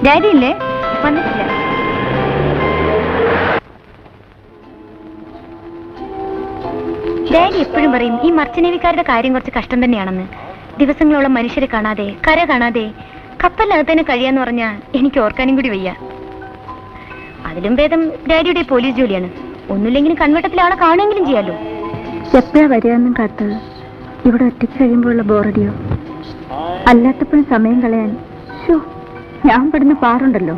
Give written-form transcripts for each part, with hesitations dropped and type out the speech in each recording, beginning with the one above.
Daddy ഇല്ലേ? വന്നിട്ടില്ല. Daddy എപ്പോഴും പറയും ഈ മർച്ചനേവിക്കാരുടെ കാര്യം കുറച്ച് കഷ്ടം തന്നെയാണെന്ന്. ദിവസങ്ങളോളം മനുഷ്യരെ കാണാതെ, കര കാണാതെ കപ്പലിനകത്ത് തന്നെ കഴിയാന്ന് പറഞ്ഞാൽ എനിക്ക് ഓർക്കാനും കൂടി വയ്യ. അതിലും ഭേദം ഡാഡിയുടെ പോലീസ് ജോലിയാണ്. ഒന്നുമില്ലെങ്കിലും കൺവെട്ടത്തിൽ ആളെ കാണുമെങ്കിലും ചെയ്യാലോ. എപ്പോഴാ വരികയെന്നും കാത്ത് ഇവിടെ ഒറ്റയ്ക്ക് കഴിയുമ്പോഴുള്ള ബോറടിയോ? അല്ലാത്തപ്പോഴും സമയം കളയാൻ ഞാൻ പെടുന്ന പാറുണ്ടല്ലോ.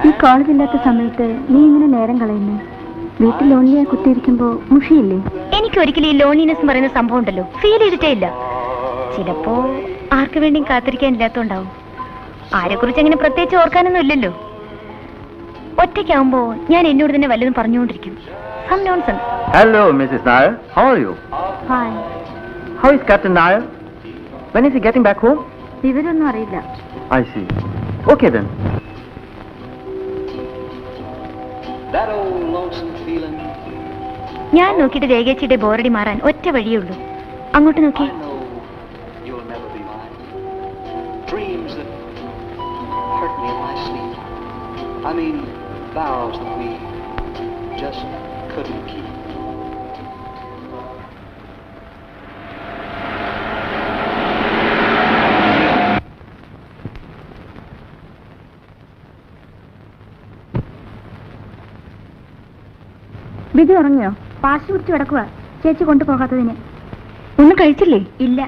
ഈ കോളേജില്ലാത്ത സമയത്ത് നീ ഇങ്ങനെ നേരം കളയുന്നേ? വീട്ടിൽ ലോണിയായി കുത്തിയിരിക്കുമ്പോ മുഷിയില്ലേ? എനിക്ക് ഒരിക്കലും ഈ ലോൺലിനെസ് പറയുന്ന സംഭവം ഉണ്ടല്ലോ ഫീൽ ചെയ്തിട്ടേ ഇല്ല. ചിലപ്പോ ആർക്ക് വേണ്ടിയും കാത്തിരിക്കാൻ ഇല്ലാത്തോണ്ടാവും. ആരെക്കുറിച്ച് അങ്ങനെ പ്രത്യേകിച്ച് ഓർക്കാനൊന്നും ഇല്ലല്ലോ. ഒറ്റയ്ക്കാവുമ്പോ ഞാൻ എന്നോട് തന്നെ വല്ലതും പറഞ്ഞുകൊണ്ടിരിക്കും. Some nonsense. Hello, Mrs. Nair. How are you? Hi. How is Captain Nair? When is he getting back home? വിവരമൊന്നും അറിയില്ല. I see. Okay then. That old lonesome feeling. ഞാൻ നോക്കിയിട്ട് രേഖേച്ചിയുടെ ബോറടി മാറാൻ ഒറ്റ വഴിയേ ഉള്ളൂ. അങ്ങോട്ട് നോക്കി. I know you'll never be mine. Dreams that hurt me in my sleep. I mean, vows that we just couldn't keep. വിധി ഉറങ്ങിയോ? പാശി പിടിച്ച് കിടക്കുക ചേച്ചി കൊണ്ടുപോകാത്തതിന്. ഒന്നും കഴിച്ചില്ലേ? ഇല്ല.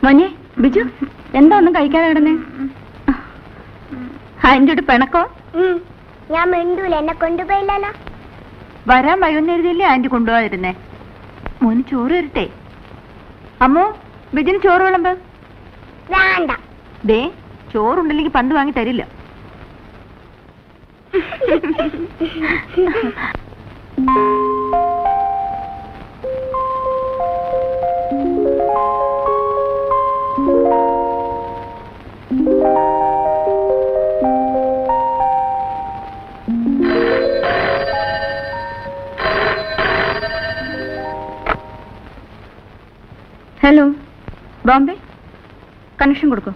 മോനെ ബിജു, എന്താ ഒന്നും കഴിക്കാതെ കിടന്നേ? അതിൻ്റെ പിണക്കോ? ഞാൻ മിണ്ടൂല, എന്നെ കൊണ്ടുപോയില്ലല്ലോ. വരാൻ വൈകുന്നേരത്തില്ലേ ആന്റി കൊണ്ടുപോകാതിരുന്നേ? മോന് ചോറ് തരട്ടെ? അമ്മോ, ബിജുന് ചോറ് വിളമ്പ്. വേണ്ട. ദേ, ചോറുണ്ടല്ലെങ്കിൽ പണ്ട് വാങ്ങി തരില്ല. ഹലോ, ബോംബെ കണക്ഷൻ കൊടുക്കും.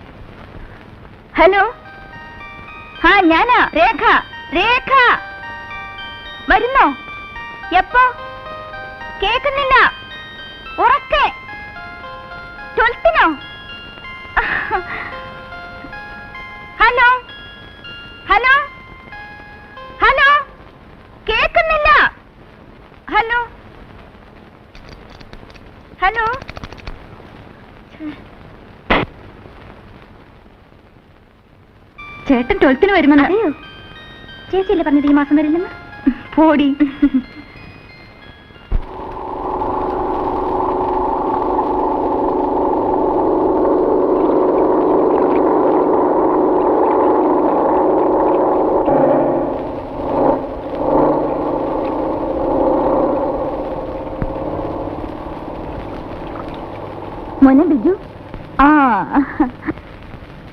ഹലോ, ആ ഞാനാ രേഖ. രേഖ വരുന്നോ? എപ്പോ? കേൾക്കുന്നില്ല. ഉറക്കെ 12-നോ? ഹലോ ഹലോ ഹലോ, കേൾക്കുന്നില്ല. Hello hello. ചേട്ടൻ 12-ന് വരുമെന്ന്. അതെയോ? ചേച്ചിയല്ലേ പറഞ്ഞത് ഈ മാസം വരില്ലെന്ന്? പോടി. മോനെ ബിജു,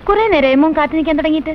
കുറെ നേരം മോൻ കാത്തു നിൽക്കാൻ തുടങ്ങിയിട്ട്.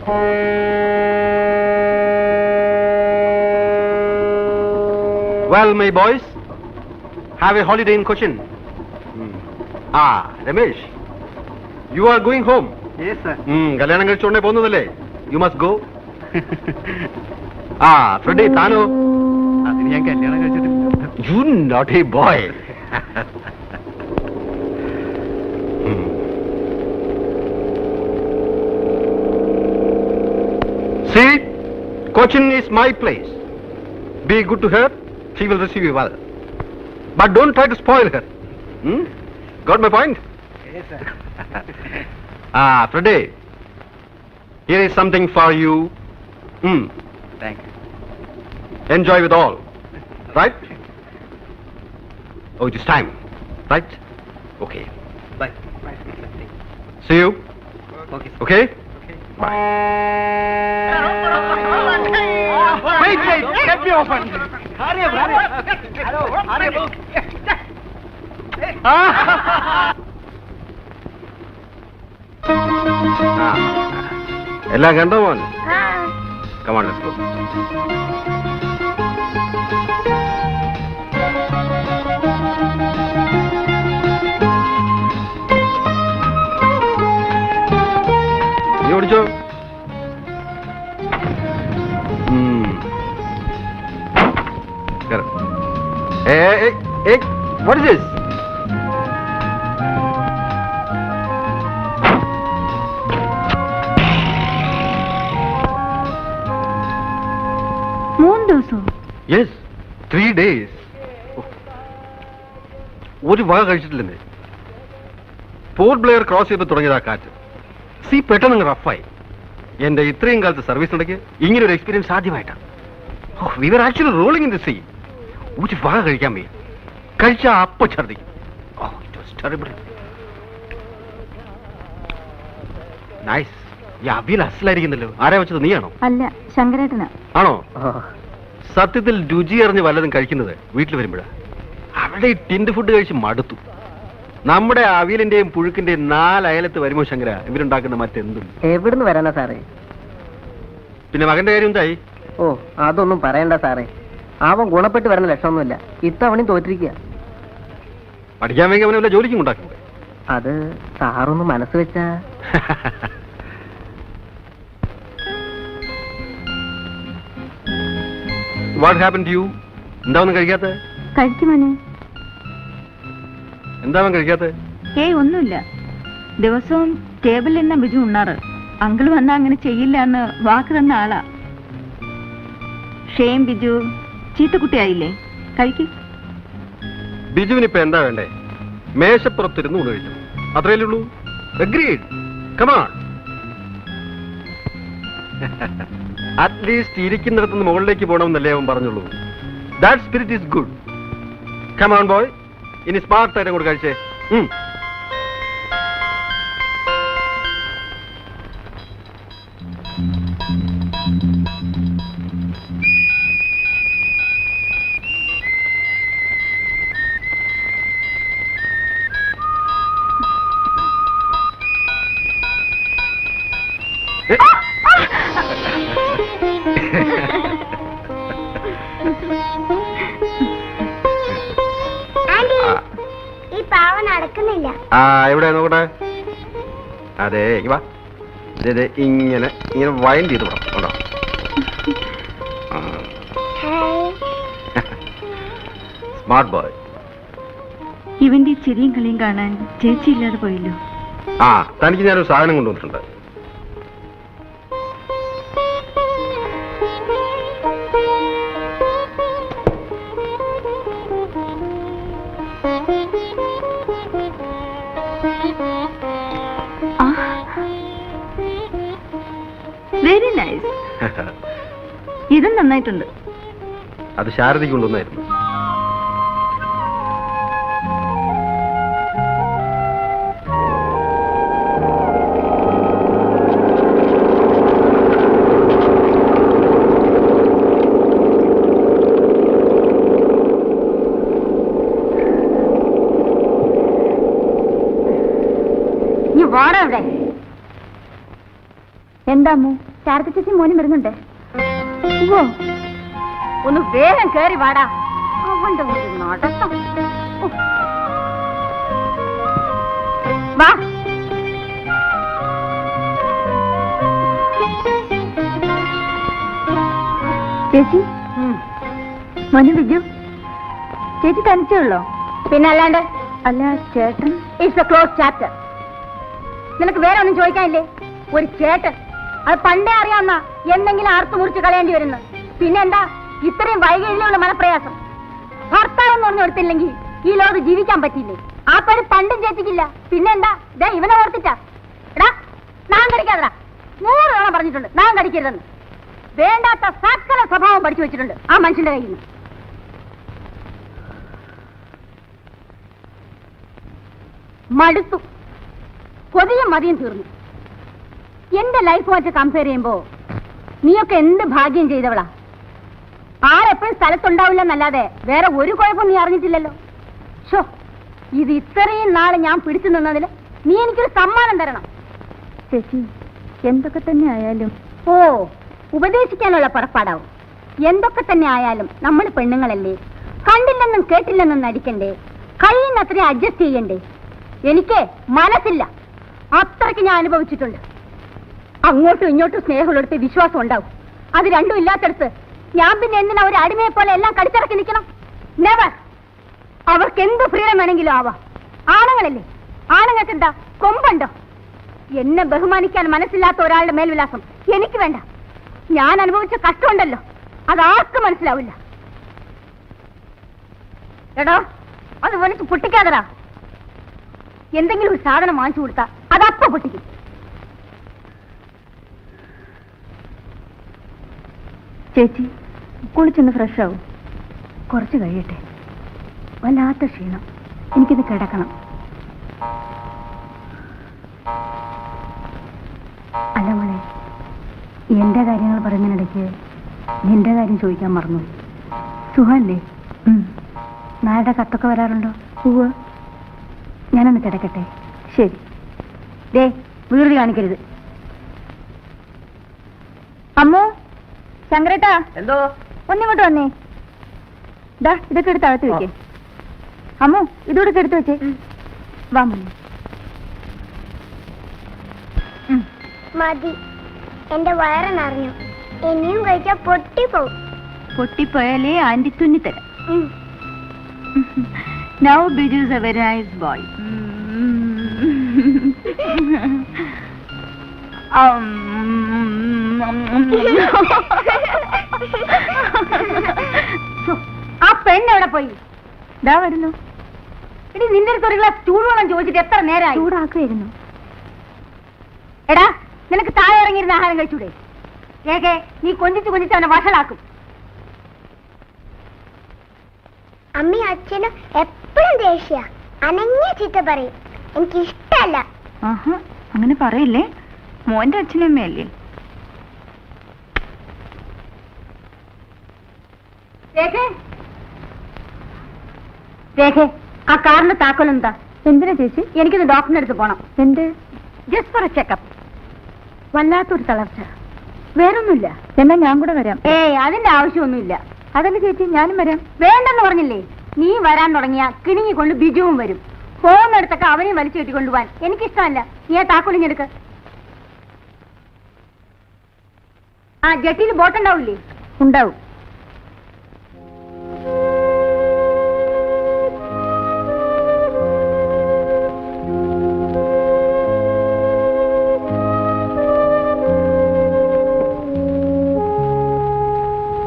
Well, my boys, have a holiday in Cochin. Ramesh, you are going home. Yes, sir. കല്യാണം കഴിച്ചോണ്ടേ പോകുന്നതല്ലേ? You must go. Freddie, താനോ? അതിന് ഞാൻ കല്യാണം കഴിച്ചിട്ടില്ല. You naughty boy. See, Cochin is my place. Be good to her. She will receive you well. But don't try to spoil her. Got my point? Yes, sir. Freddie, here is something for you. Thank you. Enjoy with all. Right? Oh, it is time. Right? Okay. Bye. See you. Okay. Okay? Bye. Wait, let me open. Hurry up. Hello, hurry up. എല്ലാം കണ്ടോ മോൻ? ആ Come on, let's go. നീ ഓടിച്ചോ. What is this? Yes, 3 days. ഒരു വക കഴിച്ചിട്ടില്ലെന്നേ. Port Blair cross ചെയ്ത് തുടങ്ങിയതാ കാറ്റ്. സീ പെട്ടെന്ന് റഫായി. എന്റെ ഇത്രയും കാലത്ത് സർവീസിനിടയ്ക്ക് ഇങ്ങനെ ഒരു എക്സ്പീരിയൻസ് ആദ്യമായിട്ടാണ്. We were actually rolling in the sea. ഒരു വക കഴിക്കാൻ വയ്യ. കഴിച്ചാ അപ്പ ഛർദിക്കും. It was terrible. നൈസ്. ഈ അവിയൽ അസലായിരിക്കുന്നല്ലോ. ആരാ വെച്ചത്, നീയാണോ? അല്ല, ശങ്കരേട്ടനാ. ആണോ? സത്യത്തിൽ രുചി അറിഞ്ഞ് വല്ലതും കഴിക്കുന്നത് വീട്ടിൽ വരുമ്പോഴാണ്. അവിടെ ഈ ടിൻഡ് ഫുഡ് കഴിച്ച് മടുത്തു. നമ്മുടെ അവിയലിന്റെയും പുഴുക്കിന്റെയും 4 അയലത്ത് വരുമോ ശങ്കര ഇവരുണ്ടാക്കുന്ന മറ്റെന്തും? എവിടുന്ന് വരാനാ സാറേ? പിന്നെ മകന്റെ കാര്യം എന്തായി? ഓ, അതൊന്നും പറയണ്ട സാറേ. അവൻ ഗുണപ്പെട്ട് വരുന്ന ലക്ഷണമൊന്നുമില്ല. ഇത്തവണയും തോറ്റിരിക്കുക. പഠിക്കാൻ വേണ്ടി അവനെ വല്ല ജോലിക്കും ഉണ്ടാക്കണ്ടേ? അത് സാറൊന്ന് മനസ്സ് വെച്ചാ. What happen to you? എന്താ ഒന്നും കഴിക്കാത്ത? കഴിക്കുമോനെ? എന്താ അവൻ കഴിക്കാത്ത? ഒന്നുമില്ല. ദിവസവും ടേബിളിൽ തന്നെ ബിജു ഉണ്ണാറ്. അങ്കിൾ വന്നാ അങ്ങനെ ചെയ്യില്ല എന്ന് വാക്ക് തന്ന ആളാ. ഷേം ബിജു, ചീത്തക്കുട്ടിയായില്ലേ? കഴിക്കും. ബിജുവിനിപ്പോ എന്താ വേണ്ടേ? മേശപ്പുറത്തിരുന്ന് ഊണ് കഴിച്ചു, അത്രയല്ലേ ഉള്ളൂ. അഗ്രീഡ്. Come on. അറ്റ്ലീസ്റ്റ് ഇരിക്കുന്നിടത്തുനിന്ന് മുകളിലേക്ക് പോകണമെന്നല്ലേ അവൻ പറഞ്ഞുള്ളൂ. That spirit is good. Come on boy. ഇനി സ്മാർട്ടായിട്ട് കൂടെ കഴിച്ചേ. ആന്റി, ഈ പാവ നടക്കുന്നില്ല. എവിടെ നോക്കട്ടെ. അതെ, വാ. ഇങ്ങനെ ഇങ്ങനെ വൈൻഡ് ചെയ്ത് വിടാം. കേട്ടോ? ഹായ്. Smart boy. ഇവന്റെ ഈ ചിരിയും കളിയും കാണാൻ ചേച്ചി ഇല്ലാതെ പോയല്ലോ. തനിക്ക് ഞാനൊരു സാധനം കൊണ്ടുവന്നിട്ടുണ്ട്. Very nice. ഇതും നന്നായിട്ടുണ്ട്. അത് ശാരദയ്ക്ക് കൊണ്ടുവന്നായിരുന്നു. എന്താ അമ്മു? ശാരദ ചേച്ചി മോനും വരുന്നുണ്ട്. ഓ, ഒന്ന് വേഗം കേറി വാടാ. അവന്റെ ഒരു നടത്തം. വാ. ചേച്ചി, മോനെ ബിജു, ചേച്ചി തനിച്ചേ ഉള്ളോ? പിന്നെ അല്ലാണ്ട്. അല്ല ചേട്ടൻ. It's A close chapter. നിനക്ക് വേറെ ഒന്നും ചോദിക്കാനില്ലേ? ഒരു ചേട്ടൻ, അത് പണ്ടേ അറിയാവുന്ന എന്തെങ്കിലും ആർത്തു മുറിച്ച് കളയേണ്ടി വരുന്നു. പിന്നെ എന്താ ഇത്രയും വൈകല്യമുള്ള മനപ്രയാസം? ഭർത്താവെന്ന് പറഞ്ഞു കൊടുത്തില്ലെങ്കിൽ ഈ ലോകം ജീവിക്കാൻ പറ്റില്ലേ? ആ പേര് പണ്ടും ചേച്ചിക്കില്ല. പിന്നെ എന്താ ഇവനെ ഓർത്തിട്ടാ? എടാ, നാം കടിക്കാതെടാ. 100 തവണ പറഞ്ഞിട്ടുണ്ട് നാം കടിക്കരുതെന്ന്. വേണ്ടാത്ത സകല സ്വഭാവം പഠിച്ചു വെച്ചിട്ടുണ്ട് ആ മനുഷ്യന്റെ കയ്യിൽ നിന്ന്. മടുത്തു. കൊതിയും മതിയും തീർന്നു. എന്റെ ലൈഫുമായിട്ട് കമ്പയർ ചെയ്യുമ്പോ നീയൊക്കെ എന്ത് ഭാഗ്യം ചെയ്തവളാ. ആരെപ്പോഴും സ്ഥലത്തുണ്ടാവില്ലെന്നല്ലാതെ വേറെ ഒരു കുഴപ്പം നീ അറിഞ്ഞിട്ടില്ലല്ലോ. ഷോ, ഇത് ഇത്രയും നാളെ ഞാൻ പിടിച്ചു നിന്നതിന് നീ എനിക്കൊരു സമ്മാനം തരണം. ചേച്ചി, എന്തൊക്കെ തന്നെ ആയാലും. ഓ, ഉപദേശിക്കാനുള്ള പുറപ്പാടാവും. എന്തൊക്കെ തന്നെ ആയാലും നമ്മൾ പെണ്ണുങ്ങളല്ലേ, കണ്ടില്ലെന്നും കേട്ടില്ലെന്നും നടിക്കണ്ടേ, കഴിയുന്നത്രയും അഡ്ജസ്റ്റ് ചെയ്യണ്ടേ. എനിക്ക് മനസ്സില്ല, അത്രയ്ക്ക് ഞാൻ അനുഭവിച്ചിട്ടുണ്ട്. അങ്ങോട്ടും ഇങ്ങോട്ടും സ്നേഹമുള്ളിടത്ത് വിശ്വാസം ഉണ്ടാവും. അത് രണ്ടും ഇല്ലാത്തടത്ത് ഞാൻ പിന്നെ എന്തിനാ ഒരു അടിമയെ പോലെ എല്ലാം കടിച്ചിറക്കി നിൽക്കണം? നെവർ. അവർക്ക് എന്ത് ഫ്രീഡം വേണമെങ്കിലും ആവാം. ആണുങ്ങളല്ലേ, ആണുങ്ങൾക്ക് എന്താ കൊമ്പുണ്ടോ? എന്നെ ബഹുമാനിക്കാൻ മനസ്സില്ലാത്ത ഒരാളുടെ മേൽവിലാസം എനിക്ക് വേണ്ട. ഞാൻ അനുഭവിച്ച കഷ്ടമുണ്ടല്ലോ, അതാർക്കും മനസ്സിലാവില്ല. എടോ, അത് വലിച്ച് പൊട്ടിക്കാതടാ. എന്തെങ്കിലും ഒരു സാധനം വാങ്ങിച്ചു കൊടുത്താ അതപ്പ പൊട്ടിക്കും. ചേച്ചി, കുളിച്ചൊന്ന് ഫ്രഷ് ആവും. കുറച്ച് കഴിയട്ടെ. വല്ലാത്ത ക്ഷീണം, എനിക്കിത് കിടക്കണം. അല്ല മോളെ, എന്റെ കാര്യങ്ങൾ പറയുന്നതിനിടയ്ക്ക് നിന്റെ കാര്യം ചോദിക്കാൻ മറന്നു. സുഖല്ലേ? നായുടെ കത്തൊക്കെ വരാറുണ്ടോ? ഉവ്വ്. ഞാനൊന്ന് കിടക്കട്ടെ. ശരി. ദേ, വീട് കാണിക്കരുത്. അമ്മോ, ശങ്കരേട്ടാ, എന്തോ ഒന്നിങ്ങോട്ട് വന്നേ. ദാ ഇതൊക്കെ എടുത്ത് അകത്ത് വെക്കേ. അമ്മോ, ഇതോടെ എടുത്ത് വെച്ചേ. വാ മോനെ. മതി, എന്റെ വയറ് നിറഞ്ഞു. ഇനിയും കഴിച്ചാ പൊട്ടിപ്പോവും. പൊട്ടിപ്പോയാലേ anti തുന്നിത്തരാം. Now Biju is a very nice boy. ആ പെണ്ണ് എവിടെ പോയി? ദാ വരുന്നു. ഇനി നിന്റെ അടുത്ത് ഒരു ഗ്ലാസ് ചൂടുവെള്ളം ചോദിച്ചിട്ട് എത്ര നേരമായി? ചൂടാക്കുമായിരുന്നു. എടാ, നിനക്ക് താഴെ ഇറങ്ങിയിരുന്ന ആഹാരം കഴിച്ചൂടെ? കേക്കെ, നീ കൊഞ്ചിച്ച് കൊഞ്ചിച്ച് അവനെ വഷളാക്കും. അമ്മയും അച്ഛനും എപ്പോഴും ദേഷ്യ, അനങ്ങിയ ചീത്ത പറയും. എനിക്കിഷ്ടല്ല. അങ്ങനെ പറയില്ലേ, മോന്റെ അച്ഛനും അമ്മയല്ലേ. രേഖ, ആ കാറിന്റെ താക്കോൽ എന്താ? എന്തിനാ ചേച്ചി? എനിക്കിത് ഡോക്ടറിന്റെ അടുത്ത് പോണം. എന്ത്? Just for A checkup. വല്ലാത്തൊരു തളർച്ച, വേറൊന്നുമില്ല. എന്നാ ഞാൻ കൂടെ വരാം. അതിന്റെ ആവശ്യമൊന്നുമില്ല. അതല്ല ചേച്ചി, ഞാനും വരാം. വേണ്ടെന്ന് പറഞ്ഞില്ലേ? നീ വരാൻ തുടങ്ങിയ കിണിങ്ങിക്കൊണ്ട് ബിജുവും വരും. പോകുന്നിടത്തൊക്കെ അവനെയും വലിച്ചു കെട്ടിക്കൊണ്ടുപോവാൻ എനിക്കിഷ്ടമല്ല. നീ ആ താക്കോലിഞ്ഞെടുക്ക്. ആ ജട്ടിയിൽ ബോട്ടുണ്ടാവില്ലേ? ഉണ്ടാവും.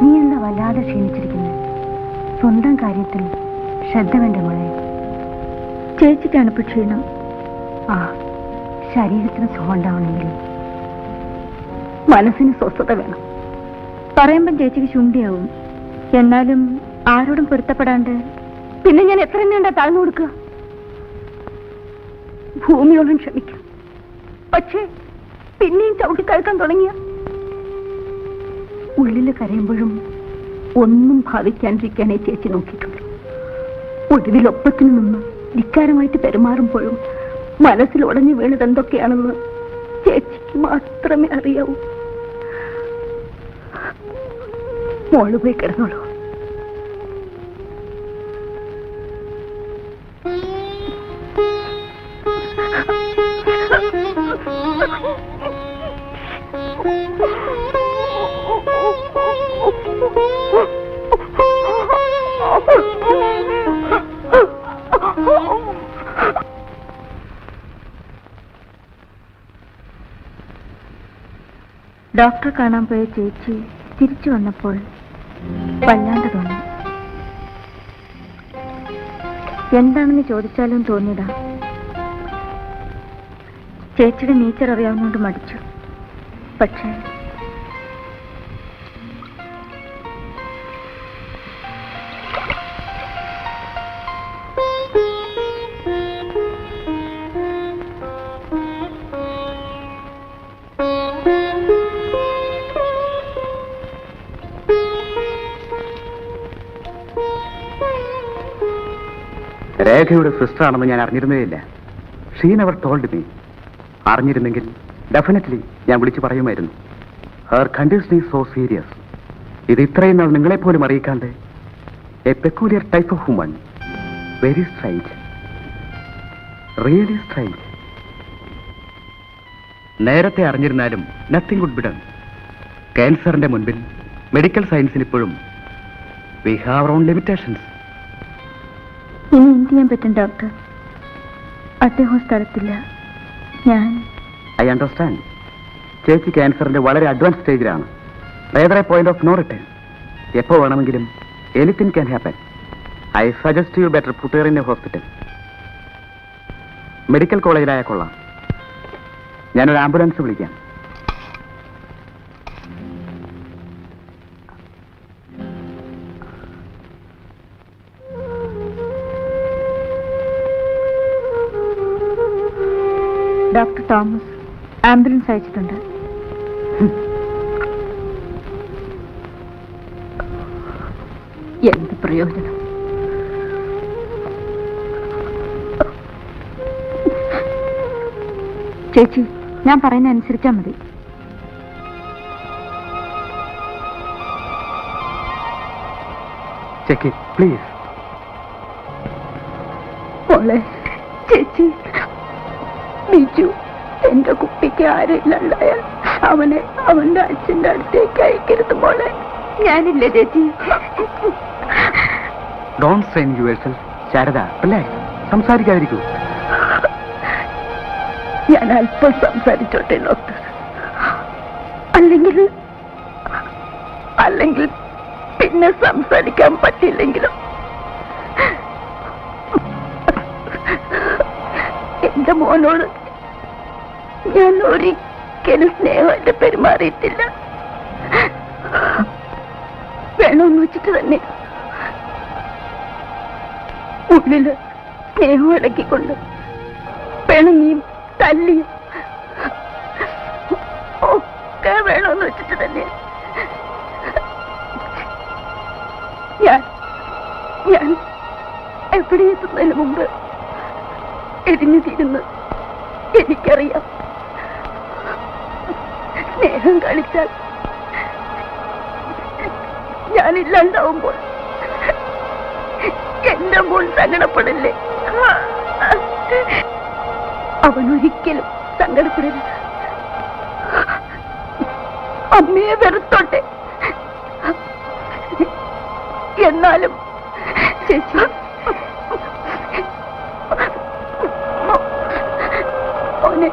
നീ എന്താ വല്ലാതെ ക്ഷീണിച്ചിരിക്കുന്നത്? സ്വന്തം കാര്യത്തിൽ ശ്രദ്ധ വേണ്ട മോളെ. ചേച്ചിക്കാണ് ഇപ്പൊ ക്ഷീണം. ആ, ശരീരത്തിന് സുഖം ഉണ്ടാവണമെങ്കിൽ മനസ്സിന് സ്വസ്ഥത വേണം. പറയുമ്പം ചേച്ചിക്ക് ശുണ്ടിയാവും. എന്നാലും ആരോടും പൊരുത്തപ്പെടാണ്ട് പിന്നെ ഞാൻ എത്ര നീണ്ട താഴ്ന്നു കൊടുക്കുക? ഭൂമിയോടും ക്ഷമിക്കാം, പക്ഷേ പിന്നെയും ചവിട്ടി കഴിക്കാൻ തുടങ്ങിയ ഉള്ളില് കരയുമ്പോഴും ഒന്നും ഭാവിക്കാണ്ടിരിക്കാനേ ചേച്ചി നോക്കിയിട്ടുള്ളൂ. ഒടുവിലൊപ്പത്തിന് നിന്ന് ധിക്കാരമായിട്ട് പെരുമാറുമ്പോഴും മനസ്സിൽ ഉടഞ്ഞു വീണത് എന്തൊക്കെയാണെന്ന് ചേച്ചിക്ക് മാത്രമേ അറിയാവൂ. മോള് പോയി കിടന്നോളൂ. ഡോക്ടറെ കാണാൻ പോയ ചേച്ചി തിരിച്ചു വന്നപ്പോൾ വല്ലാണ്ട് തോന്നി. എന്താണെന്ന് ചോദിച്ചാലും തോന്നിയതാ. ചേച്ചിയുടെ നേച്ചർ അറിയാവുന്നതുകൊണ്ട് മടിച്ചു. പക്ഷേ രേഖയുടെ സിസ്റ്റർ ആണെന്ന് ഞാൻ അറിഞ്ഞിരുന്നേയില്ല. She never told me. അറിഞ്ഞിരുന്നെങ്കിൽ ഡെഫിനറ്റ്ലി ഞാൻ വിളിച്ചു പറയുമായിരുന്നു. Her condition is so serious. ഇത് ഇത്രയും നാൾ നിങ്ങളെപ്പോലും അറിയിക്കാണ്ട് a peculiar type of woman. Very strange, really strange. നേരത്തെ അറിഞ്ഞിരുന്നാലും നത്തിങ് വുഡ് ബി ഡൺ. ക്യാൻസറിന്റെ മുൻപിൽ മെഡിക്കൽ സയൻസിന് ഇപ്പോഴും we have our own limitations. ഇനി എന്ത് ചെയ്യാൻ പറ്റും ഡോക്ടർ? അദ്ദേഹം സ്ഥലത്തില്ല. ഞാൻ ഐ അണ്ടർസ്റ്റാൻഡ്. ചേച്ചി ക്യാൻസറിന്റെ വളരെ അഡ്വാൻസ് സ്റ്റേജിലാണ്. Rather a point of no return. എപ്പോ വേണമെങ്കിലും anything can happen. I suggest you better put her in a hospital. Medical കോളേജിലായ കൊള്ളാം. ഞാനൊരു ആംബുലൻസ് വിളിക്കാം. ഡോക്ടർ തോമസ് ആംബുലൻസ് അയച്ചിട്ടുണ്ട്. എന്ത് പ്രയോജനം? ചേച്ചി, ഞാൻ പറയുന്ന അനുസരിച്ചാ മതി. Check please. മോളെ, ചേച്ചി, ബിജു എന്റെ കുട്ടിക്ക് ആരില്ലാണ്ടായാൽ അവനെ അവന്റെ അച്ഛന്റെ അടുത്തേക്ക് അയക്കരുത് മോളെ. ഞാനില്ല ചേച്ചി. Don't strain yourself. Sharada, relax. സംസാരിക്കാതിരിക്കൂ. ഞാൻ അല്പം സംസാരിച്ചോട്ടെ ഡോക്ടർ. അല്ലെങ്കിൽ പിന്നെ സംസാരിക്കാൻ പറ്റില്ലെങ്കിലും എന്റെ മോനോട് ഞാൻ ഒരിക്കലും സ്നേഹമായിട്ട് പെരുമാറിയിട്ടില്ല. വേണമെന്ന് വെച്ചിട്ട് തന്നെ ഉള്ളില് സ്നേഹം ഇടക്കിക്കൊണ്ട് പിണങ്ങിയും തല്ലിയും ഒക്കെ വേണമെന്ന് വെച്ചിട്ട് തന്നെ ഞാൻ എവിടെ എത്തുന്നതിന് മുമ്പ് എരിഞ്ഞു തീരുന്നു. എനിക്കറിയാം, സ്നേഹം കളിച്ചാൽ ഞാനില്ലാണ്ടാവുമ്പോൾ എന്റെ മോൻ സങ്കടപ്പെടില്ലേ? അവനൊരിക്കലും സങ്കടപ്പെടില്ല. അമ്മയെ വെറുത്തോട്ടെ. എന്നാലും ചേച്ചി, മോനെ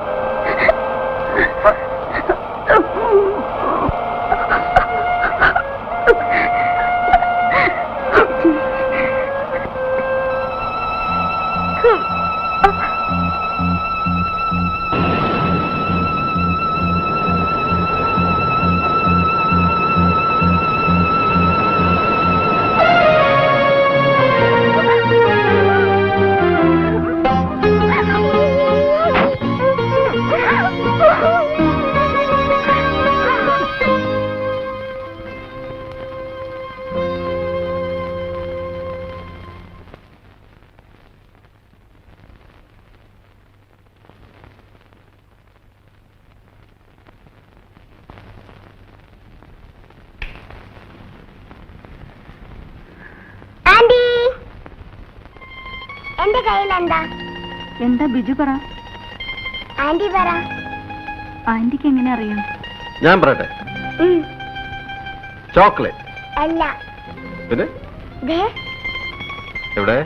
കയ്യിൽ എന്താ? എന്താ ബിജു പറ? ആന്റി പറ. ആന്റിക്ക് എങ്ങനെ അറിയാം? ഞാൻ പറയട്ടെ. ചോക്ലേറ്റ് അല്ല. പിന്നെ ദേ എവിടെ?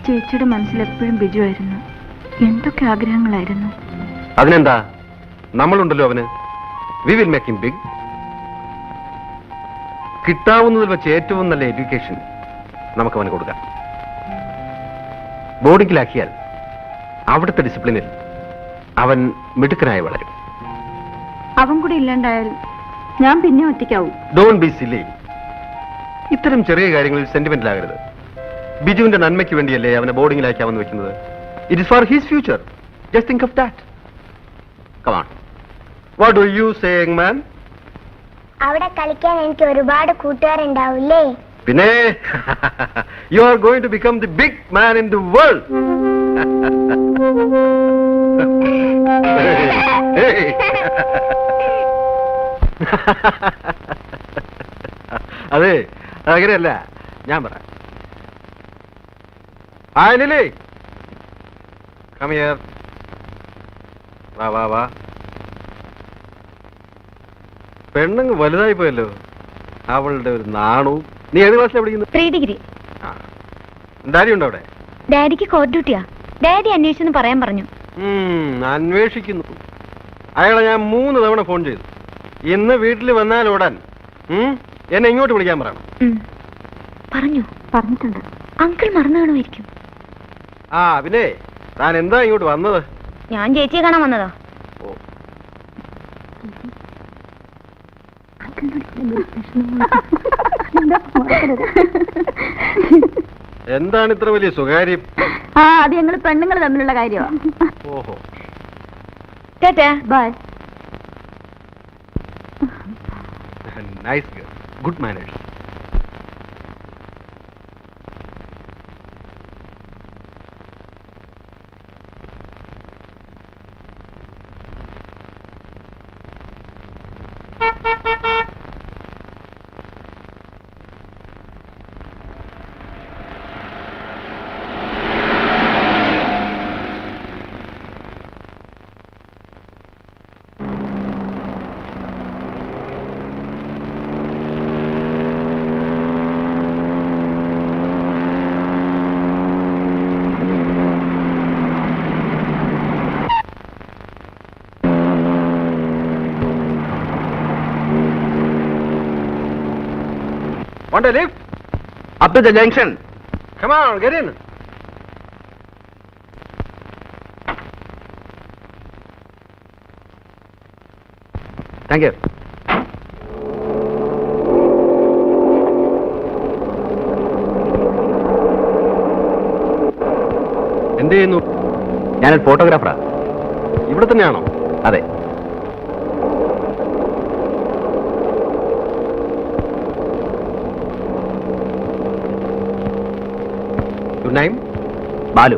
ചേച്ചിയുടെ മനസ്സിൽ എപ്പോഴും ബിജു ആയിരുന്നു. എന്തൊക്കെ ആഗ്രഹങ്ങളായിരുന്നു. അതിനെന്താ, നമ്മളുണ്ടല്ലോ അവന്. We will make him big. കിട്ടാവുന്നതിൽ വെച്ച് ഏറ്റവും നല്ല എഡ്യൂക്കേഷൻ നമുക്ക് അവന് കൊടുക്കാം. ബോർഡിങ്ങിലാക്കിയാൽ അവിടുത്തെ ഡിസിപ്ലിനിൽ അവൻ മിടുക്കനായി വളരും. അവൻ കൂടി ഇല്ലാണ്ടായാൽ ഞാൻ പിന്നെ ഒറ്റയ്ക്കാവും. Don't be silly. ഇത്തരം ചെറിയ കാര്യങ്ങളിൽ സെന്റിമെന്റിലാകരുത്. ബിജുവിന്റെ നന്മയ്ക്ക് വേണ്ടിയല്ലേ അവനെ ബോർഡിങ്ങിലാക്കാമെന്ന് വെക്കുന്നത്. It is for his future. Just think of that. Come on. What do you say, young man? അവിടെ കളിക്കാൻ എനിക്ക് ഒരുപാട് കൂട്ടുകാരുണ്ടാവില്ലേ? പിന്നെ you are going to become the big man in the world. അതെ, അങ്ങനെയല്ല. ഞാൻ പറയാം. Lily, come here. വാ വാ വാ. പെണ്ണങ്ങ് വലുതായി പോയല്ലോ. അവളുടെ ഒരു നാണവും. നീ ഏത് ക്ലാസ്സിലാണ് പഠിക്കുന്നത്? 3 ഡിഗ്രി. ഡാഡി ഉണ്ടോ അവിടെ? ഡാഡിക്ക് കോർട്ട് ഡ്യൂട്ടിയാ. ഡാഡി അന്വേഷിച്ചെന്ന് പറയാൻ പറഞ്ഞു. അന്വേഷിക്കുന്നു. അയാളെ ഞാൻ 3 തവണ ഫോൺ ചെയ്തു. ഇന്ന് വീട്ടിൽ വന്നാൽ ഓടാൻ എന്നെ ഇങ്ങോട്ട് വിളിക്കാൻ പറയണം. പറഞ്ഞിട്ടുണ്ട്. അങ്കിൾ മറന്നു കാണുമായിരിക്കും. പിന്നെ താൻ എന്താ ഇങ്ങോട്ട് വന്നത്? ഞാൻ ചേച്ചിയെ കാണാൻ വന്നതാ. ഓ, എന്താണ് ഇത്ര വലിയ സ്വകാര്യം? അത് ഞങ്ങൾ പെണ്ണുങ്ങൾ തമ്മിലുള്ള കാര്യമാണ്. ഓഹോ. Tata. Bye. Nice girl. Good manners. Want a lift? Up to the junction. Come on, get in. Thank you. എന്ത് ചെയ്യുന്നു? ഞാനൊരു ഫോട്ടോഗ്രാഫറാ. ഇവിടെ തന്നെയാണോ? അതെ. Your name? ബാലു.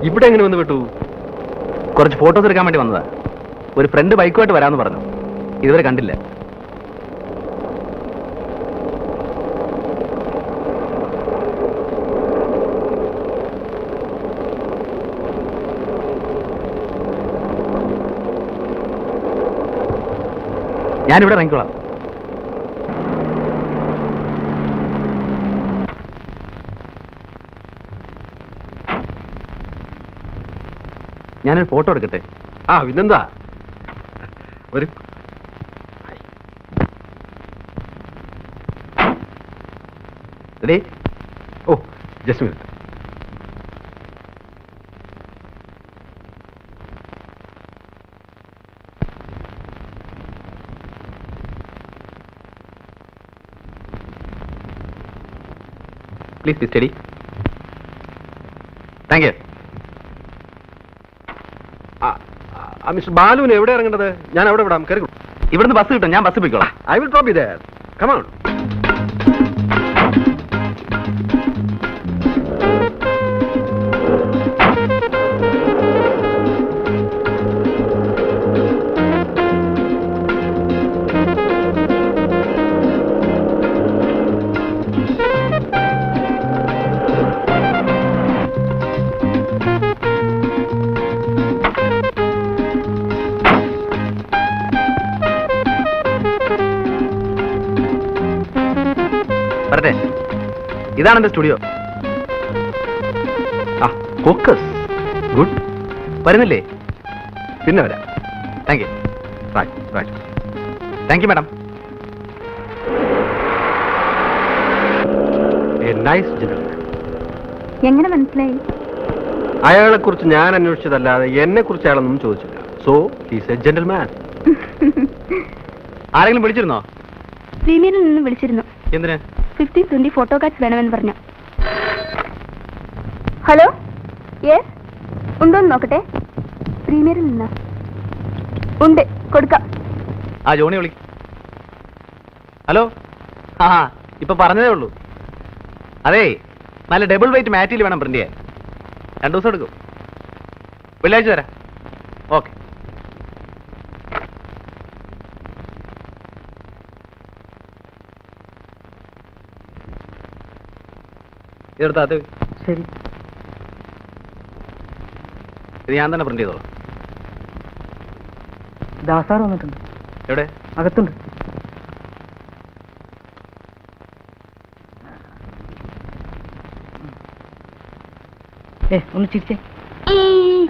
ഇവിടെ എങ്ങനെ വന്ന് വിട്ടു? കുറച്ച് ഫോട്ടോസ് എടുക്കാൻ വേണ്ടി വന്നതാ. ഒരു ഫ്രണ്ട് ബൈക്കുമായിട്ട് വരാമെന്ന് പറഞ്ഞു. ഇതുവരെ കണ്ടില്ല. ഞാനിവിടെ ഇറങ്ങിക്കോളാം. ഞാനൊരു ഫോട്ടോ എടുക്കട്ടെ? പിന്നെന്താ. ഒരു റെഡി? ഓ, just minute. Please be steady. Thank you. Mister ബാലുവിന് എവിടെ ഇറങ്ങേണ്ടത്? ഞാൻ അവിടെ വിടാം. കയറി. ഇവിടുന്ന് ബസ് കിട്ടും. ഞാൻ ബസ് പോയിക്കോളാം. I will drop you there. Come on. ഇതാണ് എന്റെ സ്റ്റുഡിയോ. ആ ഫോക്കസ് ഗുഡ്. വരുന്നില്ലേ? പിന്നെ വരാം. Thank you. Right. Thank you madam. A nice gentleman. എങ്ങനെ മനസ്സിലായി? അയാളെ കുറിച്ച് ഞാൻ അന്വേഷിച്ചതല്ലാതെ എന്നെ കുറിച്ച് അയാളൊന്നും ചോദിച്ചില്ല. So he's A gentleman. ആരെങ്കിലും വിളിച്ചിരുന്നോ? പ്രീമിയറിൽ നിന്ന് വിളിച്ചിരുന്നു. എന്തിന്? 50-20 ഫോട്ടോ കാർഡ്സ് വേണമെന്ന് പറഞ്ഞു. ഹലോ, യെസ്, ഉണ്ടോന്ന് നോക്കട്ടെ. പ്രീമിയറിൽ നിന്ന് ഉണ്ട്, കൊടുക്കാം. ആ ജോണി വിളി. ഹലോ. ആ ഇപ്പൊ പറഞ്ഞതേ ഉള്ളൂ. അതേ, നല്ല ഡബിൾ വെയിറ്റ് മാറ്റിൽ വേണം പ്രിന്റ് ചെയ്യാൻ. 2 ദിവസം എടുക്കും. വെള്ളിയാഴ്ച തരാം. ഓക്കെ. ഇതെടുത്താ അത് ശരി. ഇത് ഞാൻ തന്നെ പ്രിന്റ് ചെയ്തോളാം. ദാസാർ വന്നിട്ടുണ്ട്. എവിടെ? അകത്തുണ്ട്. ഒന്ന് ചിരിച്ചേ.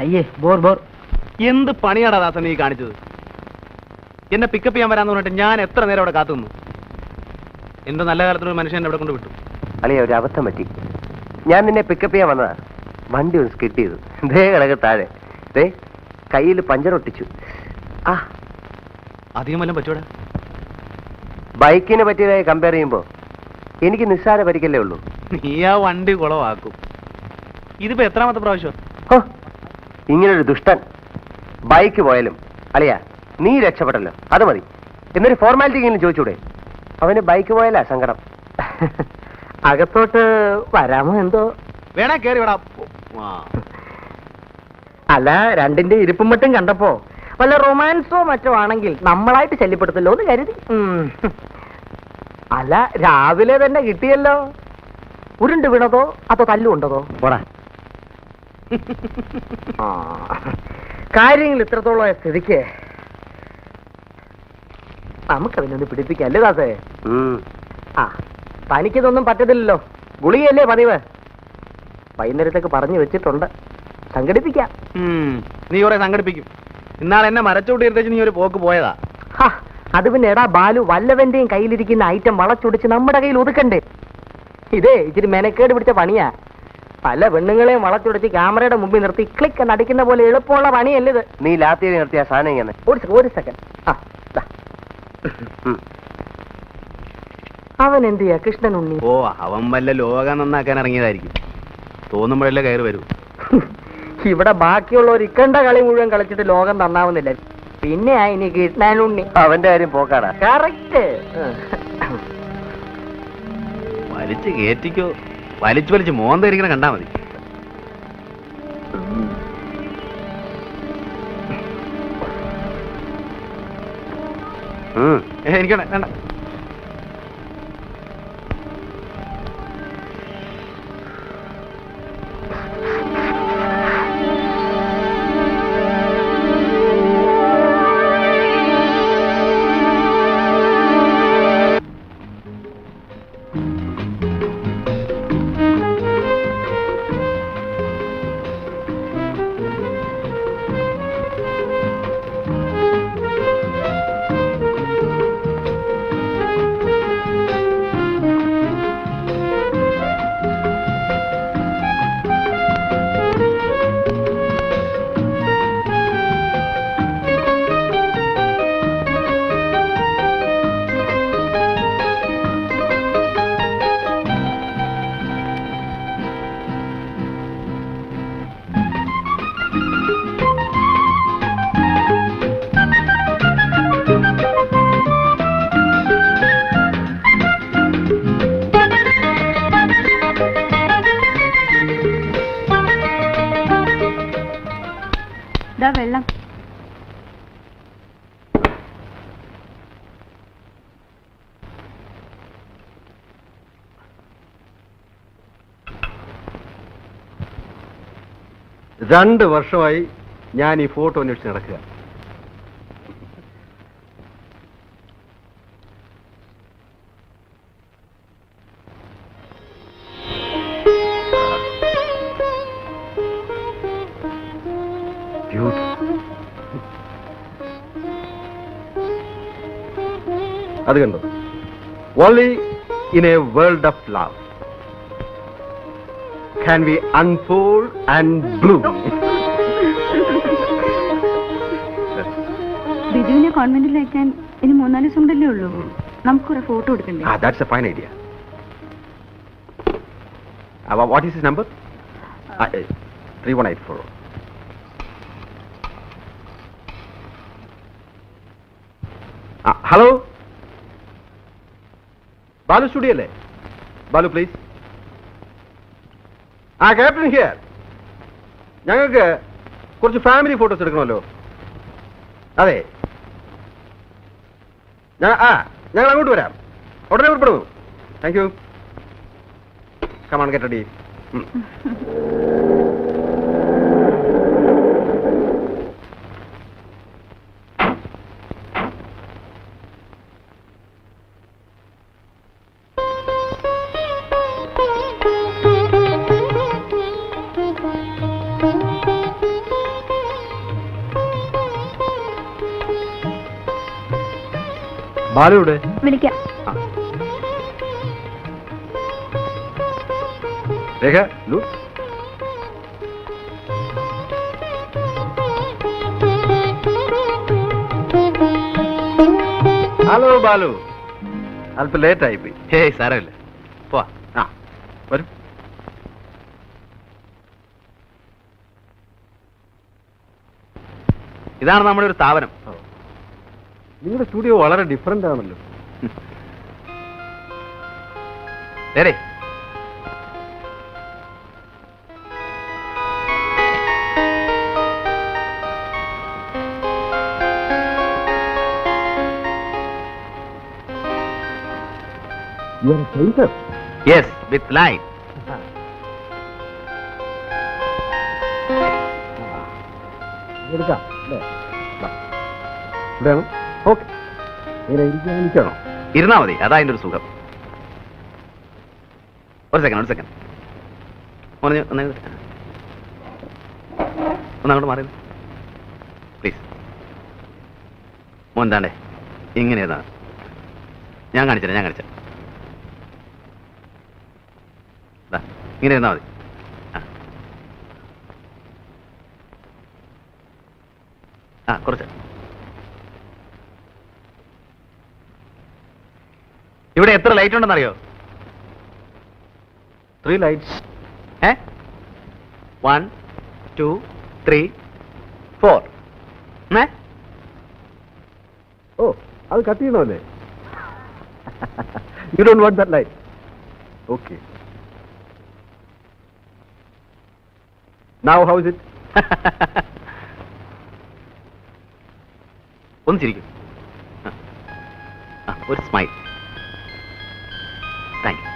അയ്യേ, ബോർ. എന്ത് പണിയാടാ ദാസൻ നീ കാണിച്ചത്? എന്നെ പിക്കപ്പ് ചെയ്യാൻ വരാന്ന് പറഞ്ഞിട്ട് ഞാൻ എത്ര നേരം അവിടെ കാത്തു നിന്നു. എന്റെ നല്ല കാലത്തൊരു മനുഷ്യൻ അവിടെ കൊണ്ട് വിട്ടു. അളിയ, ഒരു അബദ്ധം പറ്റി. ഞാൻ നിന്നെ പിക്കപ്പ് ചെയ്യാൻ വന്നതാ. വണ്ടി ഒന്ന് സ്കിഡ് ചെയ്തു. ദേ കിടക്ക് താഴെ. ദേ കയ്യിൽ പഞ്ചർ ഒട്ടിച്ചു. ആ, അധികം വല്ലതും പറ്റൂടാ? ബൈക്കിനെ പറ്റിയതായി കമ്പയർ ചെയ്യുമ്പോ എനിക്ക് നിസ്സാര പരിക്കല്ലേ ഉള്ളൂ. നീ ആ വണ്ടി കുളവാക്കും. ഇതിപ്പോ എത്രാമത്തെ പ്രാവശ്യം? ഹോ, ഇങ്ങനൊരു ദുഷ്ടൻ. ബൈക്ക് പോയാലും അളിയ നീ രക്ഷപ്പെട്ടല്ലോ, അത് മതി. എന്നൊരു ഫോർമാലിറ്റി എങ്കിലും ചോദിച്ചൂടെ? അവന് ബൈക്ക് പോയാലാ സങ്കടം. അകത്തോട്ട് വരാമോ എന്തോ? വേണേ കേറി വിടാ. അല്ല, രണ്ടിന്റെ ഇരിപ്പും മറ്റും കണ്ടപ്പോ വല്ല റൊമാൻസോ മറ്റോ ആണെങ്കിൽ നമ്മളായിട്ട് ശല്യപ്പെടുത്തല്ലോ എന്ന് കരുതി. അല്ല, രാവിലെ തന്നെ കിട്ടിയല്ലോ. ഉരുണ്ട് വീണതോ അതോ തല്ലുകൊണ്ടതോ? പോടാ. കാര്യങ്ങൾ ഇത്രത്തോളം സ്ഥിതിക്ക് നമുക്കതിനൊന്ന് പിടിപ്പിക്കല്ലേ ദാസേ? ആ, തനിക്കിതൊന്നും പറ്റത്തില്ലല്ലോ. ഗുളികയല്ലേ പതിവ്. വൈകുന്നേരത്തേക്ക് പറഞ്ഞു വെച്ചിട്ടുണ്ട്. സംഘടിപ്പിക്കാം. നീ കുറെ സംഘടിപ്പിക്കും. ഇന്നാൾ എന്നെ മരച്ചോട്ടി എടുത്തേച്ച് നീ ഒരു പോക്ക് പോയതാ. അത് പിന്നെ എടാ ബാലു, വല്ലവന്റെയും കയ്യിലിരിക്കുന്ന ഐറ്റം വളച്ചൊടിച്ച് നമ്മുടെ കയ്യിൽ ഒതുക്കണ്ടേ? ഇതേ ഇച്ചിരി മെനക്കേട് പിടിച്ച പണിയാ. പല പെണ്ണുങ്ങളെയും വളച്ചൊടിച്ച് ക്യാമറയുടെ മുമ്പിൽ നിർത്തി ക്ലിക്ക് എന്ന് അടിക്കുന്ന പോലെ എളുപ്പമുള്ള പണിയല്ലേ ഇത്. നീ ലാത്തി നിർത്തിയ സാധനം ഇങ്ങനെ. ഒരു സെക്കൻഡ്. അവൻ എന്ത് ചെയ്യാ കൃഷ്ണൻ ഉണ്ണി? ഓ, അവൻ വല്ല ലോകം നന്നാക്കാൻ ഇറങ്ങിയതായിരിക്കും. തോന്നുമ്പോഴല്ലേ കയറി വരൂ. ഇവിടെ ബാക്കിയുള്ളവർ ഇക്കണ്ട കളി മുഴുവൻ കളിച്ചിട്ട് ലോകം നന്നാവുന്നില്ല. പിന്നെ ഇനി കൃഷ്ണൻ ഉണ്ണി. അവന്റെ കാര്യം പോക്കാടാ. കറക്റ്റ്. വലിച്ചു കയറ്റിക്കോ. വലിച്ചു മോന്തിരിക്കണ കണ്ടാ മതി. എനിക്ക് വേണ്ട. വെള്ളം. രണ്ട് വർഷമായി ഞാൻ ഈ ഫോട്ടോ അന്വേഷിച്ച് നടക്കുക. അത് കണ്ടോ? Only in A world of love can we unfold and bloom. ബിജുവിനെ കോൺവെന്റിൽ അയക്കാൻ ഇനി 3-4 ദിവസം കൊണ്ടല്ലേ ഉള്ളൂ. നമുക്കൊരു ഫോട്ടോ എടുക്കണ്ടേ? That's a fine idea. What is his number? 3184. Hello? Balu studio അല്ലേ? Balu please. Captain here. ഞങ്ങൾക്ക് കുറച്ച് ഫാമിലി ഫോട്ടോസ് എടുക്കണമല്ലോ. അതെ, ഞങ്ങൾ അങ്ങോട്ട് വരാം. ഉടനെ പുറപ്പെടുന്നു. Thank you. Come on get ready. ബാലുവിടെ? വിളിക്കാം. രേഖ, ലു. ഹലോ ബാലു, അല്പം ലേറ്റ് ആയിപ്പോയി. ഹേയ് സാരമില്ല, പോവാ. വരും. ഇതാണ് നമ്മുടെ ഒരു സ്ഥാപനം. നിങ്ങളുടെ സ്റ്റുഡിയോ വളരെ ഡിഫറെന്റ് ആണല്ലോ. നേരെ യെസ് വിത്ത് ലൈറ്റ്. എടുക്കാം അല്ലേ? ഇവിടെയാണ്. ഓക്കെ, ഇരിക്കണോ? ഇരുന്നാ മതി, അതാ അതിൻ്റെ ഒരു സുഖം. ഒരു സെക്കൻഡ് ഒന്നങ്ങോട്ട് മാറി പ്ലീസ്. മോൻ താണ്ടേ ഇങ്ങനെ ഏതാണ്? ഞാൻ കാണിച്ചാ ഇങ്ങനെ ഇരുന്നാ മതി. കുറച്ച് ഇവിടെ എത്ര ലൈറ്റ് ഉണ്ടെന്നറിയോ? 3 lights. 1 2 3 4. ഓ, അത് കട്ട് ചെയ്യണമല്ലേ? You don't want that light. Okay, now how is it? ഒന്ന് ചിരിക്കും. ഒരു smile. Thank you.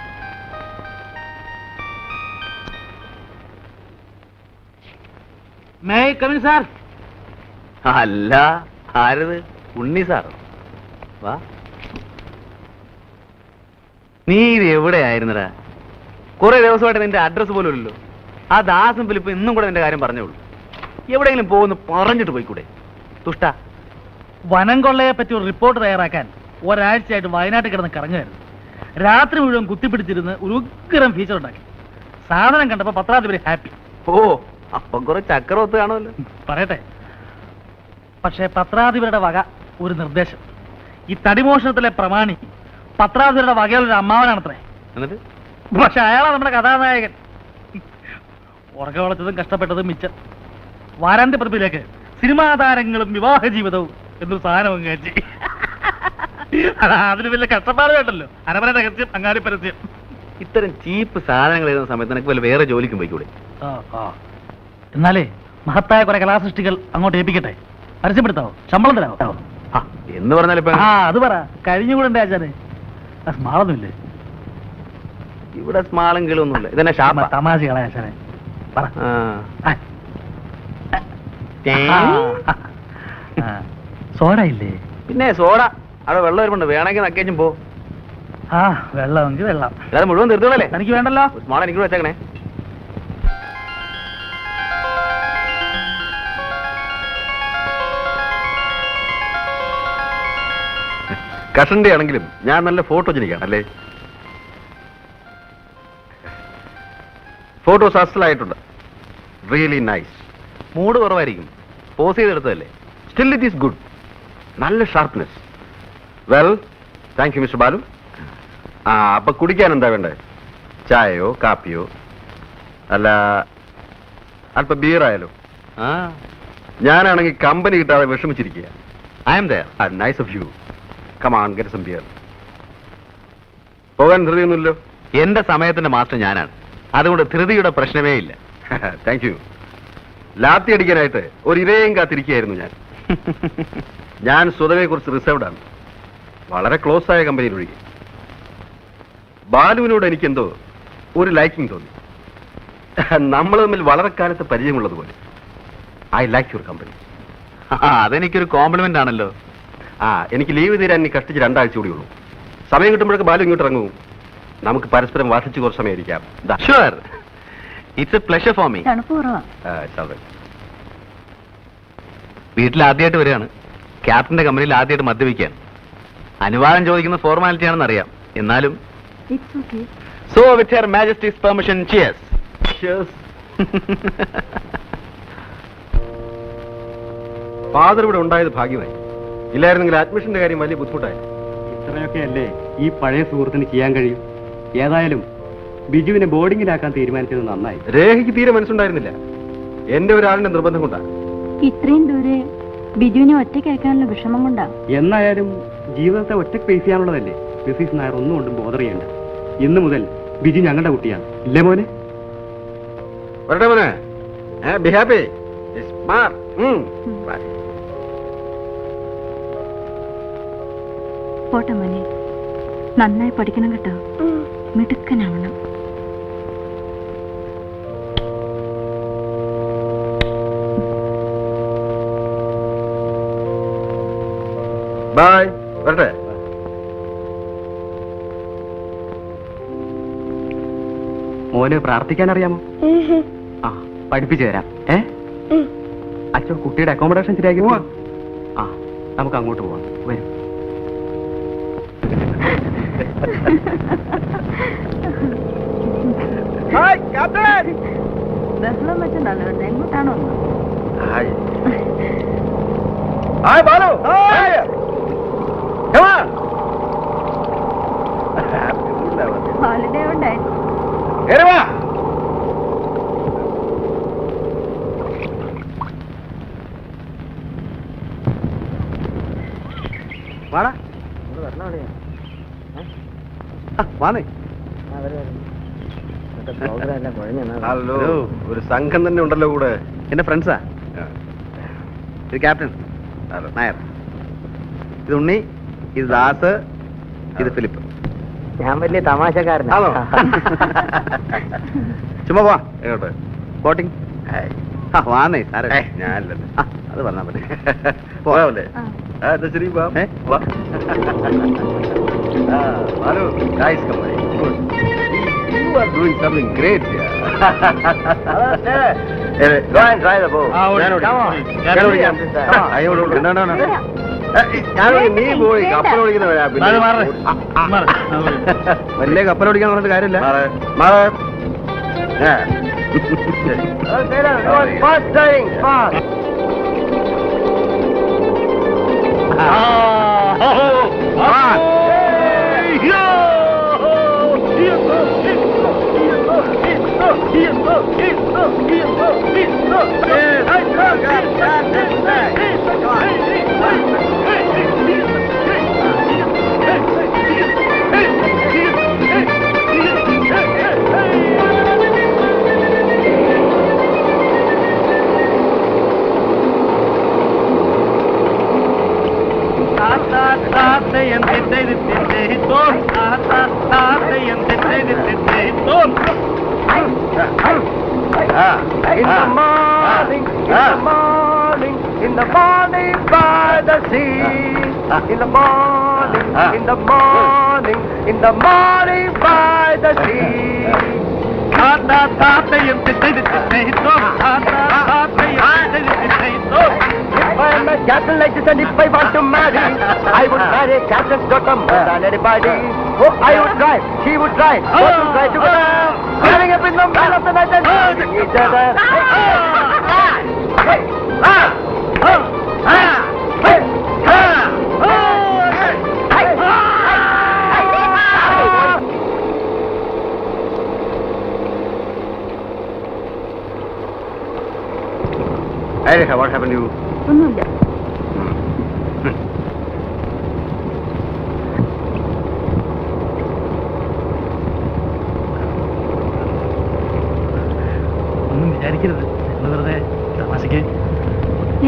May come in sir? അല്ല, ആരത്? ഉണ്ണി സാറോ? വാ. നീ ഇത് എവിടെയായിരുന്നടാ? കുറെ ദിവസമായിട്ട് നിന്റെ അഡ്രസ് പോലും ഇല്ലല്ലോ. ആ ദാസും ഫിലിപ്പ് ഇന്നും കൂടെ നിന്റെ കാര്യം പറഞ്ഞോളൂ. എവിടെയെങ്കിലും പോകുന്നു പറഞ്ഞിട്ട് പോയിക്കൂടെ? തുഷ്ട. വനം കൊള്ളയെ പറ്റി ഒരു റിപ്പോർട്ട് തയ്യാറാക്കാൻ ഒരാഴ്ചയായിട്ട് വയനാട്ടിൽ കിടന്ന് കറങ്ങുമായിരുന്നു. രാത്രി മുഴുവൻ കുത്തിപ്പിടിച്ചിരുന്ന് ഒരു ഉഗ്രം ഫീച്ചർ ഉണ്ടാക്കി. സാധനം കണ്ടപ്പോ പത്രാധിപര് ഹാപ്പി. ഓ, അപ്പം കുറെ ചക്രവത്ത് കാണുമല്ലോ. പറയട്ടെ, പക്ഷേ പത്രാധിപരുടെ വക ഒരു നിർദ്ദേശം. ഈ തടിമോഷണത്തിലെ പ്രമാണി പത്രാധിപരുടെ വകയിലൊരു അമ്മാവനാണത്രേ. എന്നിട്ട് പക്ഷെ അയാളാണ് നമ്മുടെ കഥാനായകൻ. ഉറക്കം വളച്ചതും കഷ്ടപ്പെട്ടതും മിച്ചം. വാരാന്ത്യ പ്രതിയിലേക്ക് സിനിമാ താരങ്ങളും വിവാഹ ജീവിതവും എന്നൊരു സാധനം കയറ്റി. അതിന് വലിയ കഷ്ടപ്പാട് വേണ്ടല്ലോ. അരമന രഹസ്യം, അങ്ങാടി പരസ്യം. ഇത്തരം ചീപ്പ് സാധനങ്ങൾ എഴുതുന്ന സമയത്ത് നിനക്ക് വല്ല വേറെ ജോലിക്കും പോയിക്കൂടെ? എന്നാലേ മഹത്തായ കുറെ കലാസൃഷ്ടികൾ അങ്ങോട്ട് ഏൽപ്പിക്കട്ടെ. പരസ്യപ്പെടുത്താവോ? ശമ്പളം തരാവോ? എന്ന് പറഞ്ഞാൽ ഇപ്പൊ അത് പറ. കഴിഞ്ഞുകൂടെ ആചാരെ? സ്മാളൊന്നുമില്ലേ ഇവിടെ? സ്മാളും കിളൊന്നുമില്ല. ഇതെന്നെ ഷാപ്പ? തമാശകളെ ആചാരെ പറ. സോഡ ഇല്ലേ? പിന്നെ സോഡ അവിടെ വെള്ളം വരുന്നുണ്ട്. വേണമെങ്കിൽ നക്കേച്ചും പോ. വെള്ളമെങ്കിൽ വെള്ളം. അല്ലാതെ മുഴുവൻ തീർത്തോളല്ലേ? എനിക്ക് വേണ്ടല്ലോ. സ്മാൾ എനിക്ക് വെച്ചേക്കണേ. കഷന്റെ ആണെങ്കിലും ഞാൻ നല്ല ഫോട്ടോജനിക്കാണ് അല്ലേ? ഫോട്ടോസ് അസലായിട്ടുണ്ട്. Really nice. മൂഡ് കുറവായിരിക്കും, പോസ് ചെയ്തെടുത്തതല്ലേ? Still it is good. നല്ല sharpness. Well, thank you mister Balu. അപ്പൊ കുടിക്കാൻ എന്താ വേണ്ടത്? ചായയോ കാപ്പിയോ അല്ല അല്പം ബിയറായാലോ? ആ, ഞാനാണെങ്കിൽ കമ്പനി കിട്ടാതെ വിഷമിച്ചിരിക്കുക. I am there. Nice of you. Come on, get some beer. പോകാൻ ധൃതിയൊന്നുമില്ലോ? എന്റെ സമയത്തിന്റെ മാസ്റ്റർ ഞാനാണ്, അതുകൊണ്ട് ധൃതിയുടെ പ്രശ്നമേ ഇല്ല. Thank you. ലാത്തി അടിക്കാനായിട്ട് ഒരു ഇരയും കാത്തിരിക്കുകയായിരുന്നു ഞാൻ. ഞാൻ സ്വതവേ കുറിച്ച് റിസർവ്ഡ് ആണ്, വളരെ ക്ലോസ് ആയ കമ്പനിയിലൊഴികെ. ബാലുവിനോട് എനിക്കെന്തോ ഒരു ലൈക്കിംഗ് തോന്നി. നമ്മൾ തമ്മിൽ വളരെ കാലത്ത് പരിചയമുള്ളതുപോലെ. I like your company. അതെനിക്കൊരു കോംപ്ലിമെന്റ് ആണല്ലോ. എനിക്ക് ലീവ് തീരാൻ ഇനി കഷ്ടിച്ച് 2 ആഴ്ച കൂടി ഉള്ളൂ. സമയം കിട്ടുമ്പോഴൊക്കെ ബാലു ഇങ്ങോട്ട് ഇറങ്ങും. നമുക്ക് പരസ്പരം വാർഷിച്ച് കുറച്ച് സമയം ഇരിക്കാം. Sure, it's A pleasure for me. തണുപ്പ് കുറവാ. വീട്ടിൽ ആദ്യമായിട്ട് വരികയാണ്, ക്യാപ്റ്റന്റെ കമ്പനിയിൽ ആദ്യമായിട്ട് മദ്യപിക്കാൻ. അനുവാദം ചോദിക്കുന്ന ഫോർമാലിറ്റി ആണെന്ന് അറിയാം, എന്നാലും it's okay. So with her Majesty's permission, cheers. Father ഇവിടെ ഉണ്ടായത് ഭാഗ്യമായി. ഇല്ലായിരുന്നെങ്കിൽ അഡ്മിഷന്റെ കാര്യം വലിയ ബുദ്ധിമുട്ടായി. ഇത്രയൊക്കെ അല്ലേ ഈ പഴയ സുഹൃത്തിന് ചെയ്യാൻ കഴിയും. ഏതായാലും ബിജുവിനെ ബോർഡിങ്ങിലാക്കാൻ തീരുമാനിച്ചത് നന്നായി. രേഖയ്ക്ക് തീരെ മനസ്സുണ്ടായിരുന്നില്ല, എന്റെ ഒരാളിന്റെ നിർബന്ധം കൊണ്ടാണ്. ഇത്രയും ദൂരെ ബിജുവിനെ ഒറ്റയ്ക്ക് അയക്കാനുള്ള വിഷമം കൊണ്ടാ. എന്നായാലും ജീവിതത്തെ ഒറ്റയ്ക്ക് ഫേസ് ചെയ്യാനുള്ളതല്ലേ. മിസ്സിസ് നായർ ഒന്നും കൊണ്ടും ബോധർ ചെയ്യണ്ട. ഇന്നു മുതൽ ബിജു ഞങ്ങളുടെ കുട്ടിയാണ്, ഇല്ലേ മോനെ? വരട്ടെ മോനെ. Be happy. പോട്ടെ മോനെ, നന്നായി പഠിക്കണം കേട്ടോ, മിടുക്കനാവണം. ബൈ. വരട്ടെ. മോന് പ്രാർത്ഥിക്കാൻ അറിയാമോ? പഠിപ്പിച്ചു തരാം. അച്ഛൻ കുട്ടിയുടെ അക്കോമഡേഷൻ ശരിയാക്കി. നമുക്ക് അങ്ങോട്ട് പോവാം. വരും. ബഹളം വെച്ചെന്നാണ് എങ്ങോട്ടാണോ? ഹോളിഡേ ഉണ്ടായി. ഹലോ, ഒരു സംഘം തന്നെ ഉണ്ടല്ലോ കൂടെ. എന്റെ ഫ്രണ്ട്സാ. ഇത് ക്യാപ്റ്റൻ നായർ, ഇത് ഉണ്ണി, ഇത് ദാസ്, ഇത് ഫിലിപ്പ്. ഞാൻ വലിയ തമാശക്കാരനാണോ? ചുമ്മാ പോവാ. എങ്ങോട്ട്? ബോട്ടിംഗ്. വാന്നേ സാറേ. ഞാനല്ലേ. അത് പറഞ്ഞാ മതി. പോവാല്ലേ? ശരി. Hello guys, company. You are doing something great here. Go and try the boat. നീ പോയി കപ്പൽ ഓടിക്കുന്നവരാ. വലിയ കപ്പൽ ഓടിക്കാൻ പറഞ്ഞിട്ട് കാര്യമില്ല. In the morning by the sea, in the morning, in the morning, in the morning by the sea. If I am a Captain like this, and if I want to marry, I would marry Captain's daughter more than anybody. Oh, I would try, she would try, both would try together, standing up in the middle of the night and loving each other. Hey, Rekha, what happened to you? ഒന്നുമില്ല. ഒന്നും വിചാരിക്കരുത്, നിങ്ങൾ വെറുതെ തമാശക്ക്.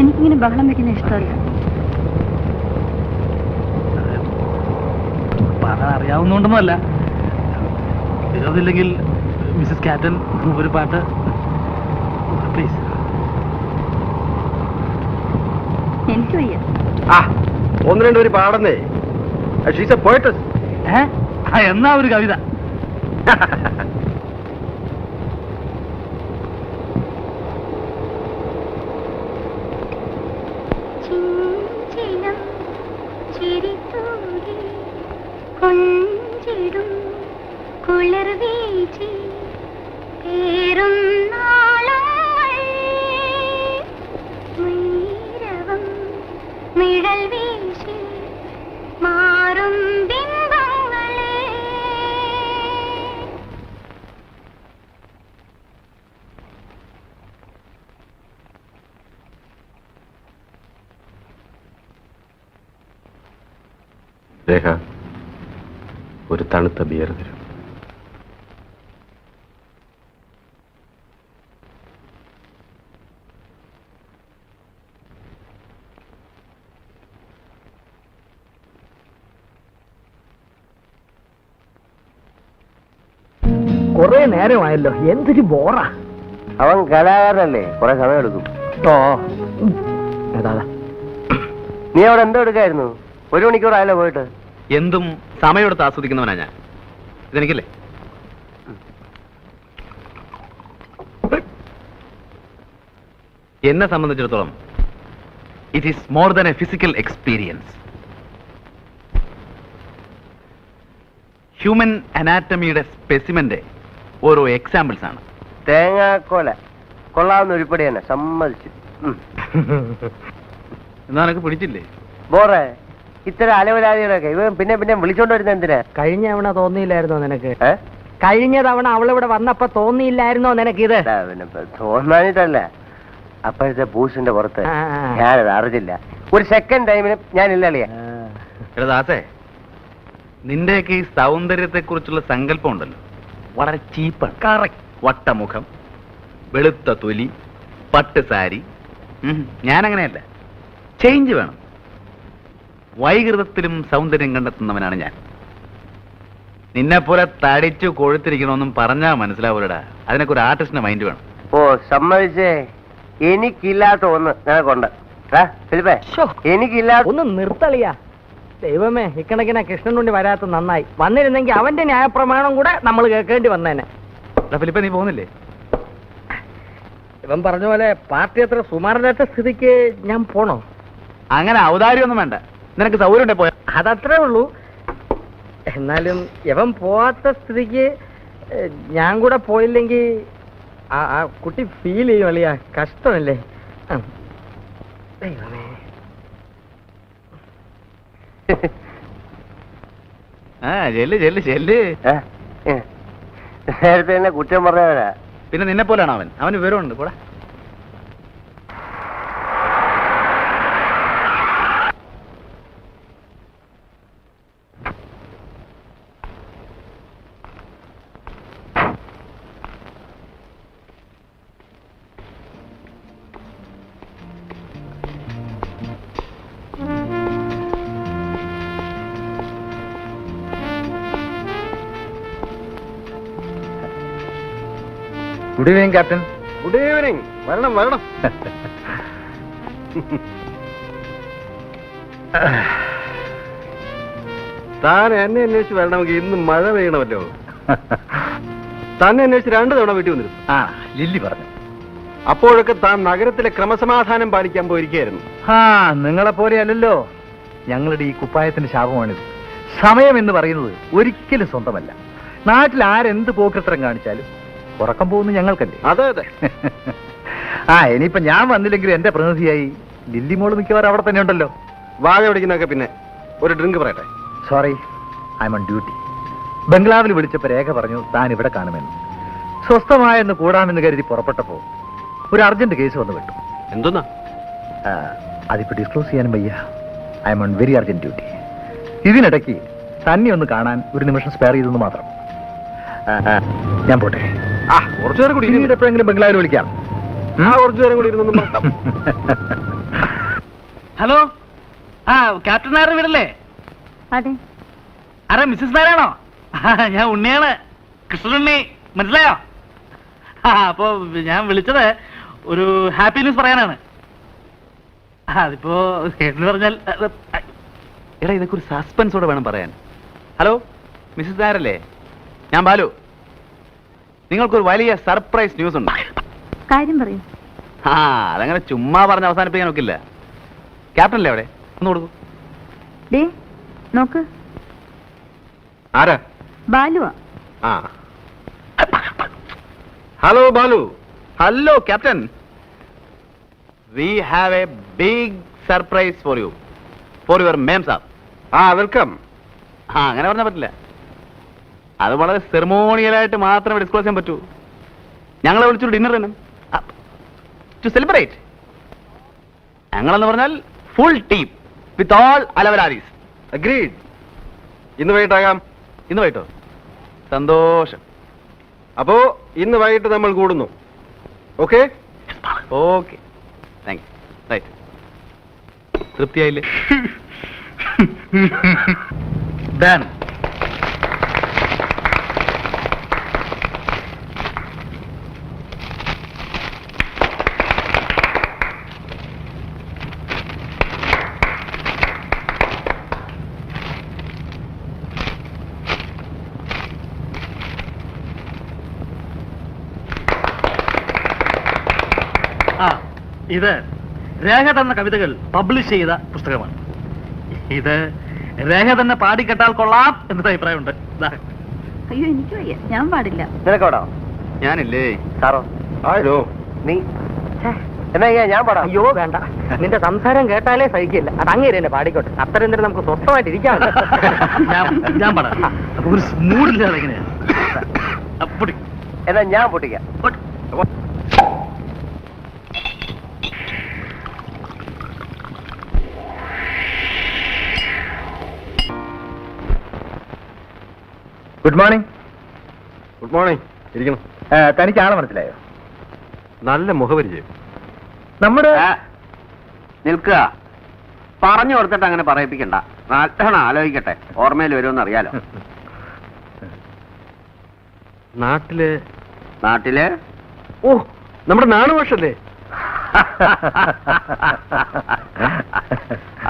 എനിക്കിങ്ങനെ ബഹളം വെക്കുന്ന ഇഷ്ടമല്ല. പാടാൻ അറിയാവുന്നതുകൊണ്ടൊന്നുമല്ല. വിരോധമില്ലെങ്കിൽ മിസ്സസ് കാറ്റൻ ഒരു പാട്ട് പ്ലീസ്. എനിക്ക് വയ്യ. ഒന്ന് രണ്ടുപേര് പാടുന്നേ. She's a poetess. എന്നാ ഒരു കവിത. രേഖ, ഒരു തണുത്ത ബിയർ തരും. കുറെ നേരമായല്ലോ, എന്തൊരു ബോറാ. അവൻ കലാകാരനല്ലേ, കുറെ സമയം എടുക്കും. ഓ ഏതാ നീ അവിടെ എന്തോ എടുക്കായിരുന്നു? 1 മണിക്കൂറായല്ലോ പോയിട്ട്. എന്തും സമയമെടുത്ത് ആസ്വദിക്കുന്നവനാ ഞാൻ. ഇതെനിക്കല്ലേ? എന്നെ സംബന്ധിച്ചിടത്തോളം it is more than a physical experience. Human അനാറ്റമിയുടെ സ്പെസിമെന്റെ ഓരോ എക്സാമ്പിൾസ് ആണ്. തേങ്ങാക്കോല കൊള്ളാവുന്ന ഉരുപ്പടി തന്നെ, സമ്മതിച്ചു. എന്നാ നിനക്ക് പിടിച്ചില്ലേ? ബോറേ, ഇത്തരം അലവലാദികളൊക്കെ ഇവൻ പിന്നെ പിന്നെ വിളിച്ചോണ്ട് വരുന്ന എന്തിനാ? കഴിഞ്ഞ തവണ തോന്നിയില്ലായിരുന്നോ നിനക്ക്? കഴിഞ്ഞ തവണ അവളിവിടെ വന്നപ്പോ തോന്നിയില്ലായിരുന്നോ നിനക്ക്? ഇത് തോന്നാനിട്ടല്ല, അപ്പോഴത്തെ ബൂസിന്റെ പുറത്ത് ഞാനത് അറിഞ്ഞില്ല. ഒരു സെക്കൻഡ് ടൈമിന് ഞാനില്ലല്ലേ. ദാസേ, നിന്റെയൊക്കെ ഈ സൗന്ദര്യത്തെ കുറിച്ചുള്ള സങ്കല്പം ഉണ്ടല്ലോ, വളരെ ചീപ്പാണ്. കറക്റ്റ്. വട്ടമുഖം, വെളുത്ത തൊലി, പട്ട് സാരി. ഞാനങ്ങനെയല്ല, ചേഞ്ച് വേണം. വൈകൃതത്തിലും സൗന്ദര്യം കണ്ടെത്തുന്നവനാണ് ഞാൻ. നിന്നെപ്പോലെ തടിച്ചു കൊഴുത്തിരിക്കണമെന്നും പറഞ്ഞാൽ മനസ്സിലാവൂലടാ. അതിനൊക്കെ ഒരു ആർട്ടിസ്റ്റിന്റെ മൈൻഡ് വേണം. ഓ സമ്മതിച്ചേ, എനിക്കില്ലാത്ത ഒന്ന് നിനക്കുണ്ട്. എനിക്കില്ലാത്ത ഒന്ന് നിർത്തളിയാ. ദൈവമേ, ഇക്കണക്കിനെ കൃഷ്ണനുണ്ടി വരാത്ത നന്നായി. വന്നിരുന്നെങ്കിൽ അവന്റെ ന്യായപ്രമാണം കൂടെ നമ്മൾ കേൾക്കേണ്ടി വന്നേനെ. ഫിലിപ്പ, നീ പോകുന്നില്ലേ? ഇവൻ പറഞ്ഞ പോലെ പാർട്ടി അത്ര സുമാരല്ലാത്ത സ്ഥിതിക്ക് ഞാൻ പോണോ? അങ്ങനെ ഔദാര്യമൊന്നും വേണ്ട. നിനക്ക് സൗകര്യം ഉണ്ടേ പോയാ. അതത്രേ ഉള്ളൂ. എന്നാലും ഇവൻ പോവാത്ത സ്ഥിതിക്ക് ഞാൻ കൂടെ പോയില്ലെങ്കിൽ ആ കുട്ടി ഫീൽ ചെയ്യും അളിയാ. കഷ്ടമല്ലേ? ദൈവമേ. ചെല്ല്. നേരത്തെ തന്നെ കുറ്റം പറഞ്ഞവരാ. പിന്നെ നിന്നെ പോലെയാണ് അവൻ. അവന് വിവരമുണ്ട്. കൂടെ good evening captain. Good evening. വരണം വരണം. താൻ എന്നെ അന്വേഷിച്ച് വരണമെങ്കിൽ ഇന്ന് മഴ പെയ്യണമല്ലോ. തന്നെ അന്വേഷിച്ച് 2 തവണ വീട്ടിൽ വന്നിരുന്നു. ലില്ലി പറഞ്ഞു. അപ്പോഴൊക്കെ താൻ നഗരത്തിലെ ക്രമസമാധാനം പാലിക്കാൻ പോയിരിക്കുകയായിരുന്നു. നിങ്ങളെ പോലെയല്ലല്ലോ ഞങ്ങളുടെ ഈ കുപ്പായത്തിന്റെ ശാപമാണിത്. സമയം എന്ന് പറയുന്നത് ഒരിക്കലും സ്വന്തമല്ല. നാട്ടിൽ ആരെന്ത് പോക്കൃത്തരം കാണിച്ചാലും ഉറക്കം പോകുന്നു ഞങ്ങൾക്കല്ലേ. അതെ അതെ. ഇനിയിപ്പോ ഞാൻ വന്നില്ലെങ്കിൽ എന്റെ പ്രതിനിധിയായി ലില്ലിമോള് മിക്കവാറും അവിടെ തന്നെ ഉണ്ടല്ലോ. വാഴ പിടിക്കുന്നൊക്കെ പിന്നെ ഒരു ഡ്രിങ്ക് പറയട്ടെ. Sorry, I am on duty. ബംഗ്ലാവിൽ വിളിച്ചപ്പോ രേഖ പറഞ്ഞു താൻ ഇവിടെ കാണുമെന്ന്. സ്വസ്ഥമായെന്ന് കൂടാമെന്ന് കരുതി പുറപ്പെട്ടപ്പോ ഒരു അർജന്റ് കേസ് വന്നു വിട്ടു. എന്തോന്നാ? അതിപ്പോ ഡിസ്ക്ലോസ് ചെയ്യാനും വയ്യ. I am on very urgent duty. ഇതിനിടയ്ക്ക് തന്നെ ഒന്ന് കാണാൻ ഒരു നിമിഷം സ്പെയർ ചെയ്തെന്ന് മാത്രം. ഞാൻ പോട്ടെ. കുറച്ചു നേരം കൂടി പിന്നീട് എപ്പോഴെങ്കിലും ബംഗ്ലാവിൽ വിളിക്കാം. കുറച്ചു നേരം കൂടി ഇരുന്നൊന്നും നോക്കാം. ഹലോ, ക്യാപ്റ്റൻ നായർ വീടല്ലേ? അതെ. ആരാ, മിസ്സസ് നായരാണോ? ഞാൻ ഉണ്ണിയാണ്, കൃഷ്ണനുണ്ണി, മനസ്സിലായോ? അപ്പോ ഞാൻ വിളിച്ചത് ഒരു ഹാപ്പി ന്യൂസ് പറയാനാണ്. അതിപ്പോ എന്ന് പറഞ്ഞാൽ എടാ, ഇതൊക്കെ ഒരു സസ്പെൻസോടെ വേണം പറയാൻ. ഹലോ, മിസ്സസ് നായരല്ലേ? ഞാൻ ബാലു. നിങ്ങൾക്കൊരു വലിയ സർപ്രൈസ് ന്യൂസ് ഉണ്ട്. കാര്യം പറയൂ. അതങ്ങനെ ചുമ്മാ പറഞ്ഞ് അവസാനിപ്പിക്കാൻ നോക്കില്ല. ക്യാപ്റ്റൻ അല്ലേ അവിടെ? ഒന്ന് കൊടുക്കൂ. ഡേ നോക്ക്, ആരാ? ബാലുവാ. Hello Balu. Hello captain, we have a big surprise for you, for your mem sahib. Welcome. അങ്ങനെ പറഞ്ഞാൽ പറ്റില്ല. അത് വളരെ സെറിമോണിയലായിട്ട് മാത്രമേ ഡിസ്ക്ലോസ് ചെയ്യാൻ പറ്റൂ. ഞങ്ങളെ വിളിച്ചൊരു ഡിന്നർ തന്നെ ടു സെലിബ്രേറ്റ്. ഞങ്ങളെന്ന് പറഞ്ഞാൽ ഫുൾ ടീം വിത്ത് ഓൾ അലവലാരീസ്. അഗ്രീഡ്. ഇന്ന് വൈകിട്ടാകാം. ഇന്ന് വൈകിട്ടോ? സന്തോഷം. അപ്പോ ഇന്ന് വൈകിട്ട് നമ്മൾ കൂടുന്നു. Okay okay, thank you. Right, തൃപ്തിയായില്ലേ? ഡൺ. ഇത് രേഖ തന്ന കവിതകൾ പബ്ലിഷ് ചെയ്ത പുസ്തകമാണ്. ഇത് രേഖ തന്നെ പാടിക്കെട്ടാൽ കൊള്ളാം എന്നൊരു അഭിപ്രായമുണ്ട്. അയ്യോ എനിക്ക് വയ്യ, ഞാൻ പാടില്ല. നിനക്കോടോ? ഞാനില്ലേ സാറോ? ഹലോ. നീ എന്നാ ഞാൻ പാടാം. അയ്യോ വേണ്ട, നിന്റെ സംസാരം കേട്ടാലേ സഹിക്കില്ല. അത് അങ്ങേര് തന്നെ പാടിക്കോട്ടെ. അത്രയും നേരം നമുക്ക് സ്വസ്ഥമായിട്ട് ഇരിക്കാം. ഞാൻ പാടാം. അപ്പൊ ഒരു മൂഡില്ലാതെ എങ്ങനെയാ? എന്നാ ഞാൻ പൊട്ടിക്കാം. Good morning. Good morning. ഇരിക്കണം. തനിക്ക് ആളെ മനസ്സിലായോ? നല്ല മുഖപരിചയം. നമ്മുടെ നിൽക്കുക. പറഞ്ഞു കൊടുത്തിട്ട് അങ്ങനെ പറയിപ്പിക്കണ്ട. നല്ലോണം ആലോചിക്കട്ടെ, ഓർമ്മയിൽ വരുമെന്ന് അറിയാലോ. നാട്ടില് ഓ, നമ്മുടെ നാണുഭാഷല്ലേ?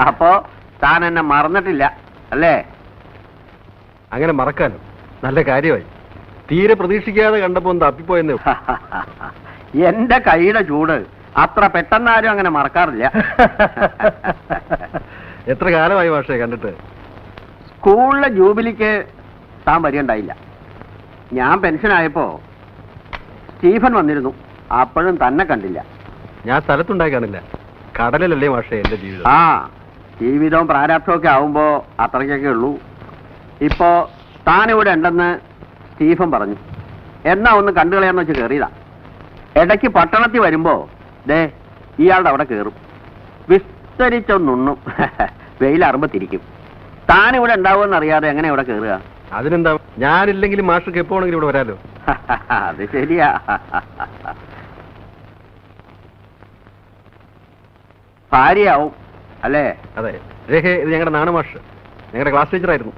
അപ്പോ താൻ എന്നെ മറന്നിട്ടില്ല അല്ലേ? അങ്ങനെ മറക്കാനും നല്ല കാര്യമായി. തീരെ പ്രതീക്ഷിക്കാതെ കണ്ടപ്പോ ഒന്ന് തപ്പിപ്പോയെന്നേ. എന്റെ കൈയുടെ ചൂട് അത്ര പെട്ടെന്നാരും അങ്ങനെ മറക്കാറില്ല. എത്ര കാലമായി ഭാഷയെ കണ്ടിട്ട്? സ്കൂളിലെ ജൂബിലിക്ക് താൻ വരികയുണ്ടായില്ല. ഞാൻ പെൻഷനായപ്പോ സ്റ്റീഫൻ വന്നിരുന്നു. അപ്പോഴും തന്നെ കണ്ടില്ല. ഞാൻ സ്ഥലത്തുണ്ടായി കാണില്ല. കടലിലല്ലേ ഭാഷ എന്റെ ജീവിതം. ജീവിതവും പ്രാരാബ്ധവും ഒക്കെ ആവുമ്പോ അത്രയ്ക്കൊക്കെ ഉള്ളൂ. ഇപ്പോ താനിവിടെ ഉണ്ടെന്ന് സ്റ്റീഫൻ പറഞ്ഞു. എന്നാ ഒന്ന് കണ്ടുകളയാന്ന് വെച്ച് കയറിയതാ. ഇടയ്ക്ക് പട്ടണത്തിൽ വരുമ്പോ ദേ ഇയാളുടെ അവിടെ കയറും. വിസ്തരിച്ചൊന്നുണ്ണും. വെയിലറുമ്പോ തിരിക്കും. താനിവിടെ ഉണ്ടാവുമെന്ന് അറിയാതെ എങ്ങനെ ഇവിടെ കയറുക? അതിനെന്താ, ഞാനില്ലെങ്കിലും മാഷക്ക് എപ്പോ ആണെങ്കിലും ഇവിടെ വരാലോ. അത് ശരിയാ. ഭാര്യയാവും അല്ലേ? അതെ. രേഖ, ഇത് ഞങ്ങളുടെ നാണു മാഷ്, ഞങ്ങളുടെ ക്ലാസ് ടീച്ചറായിരുന്നു.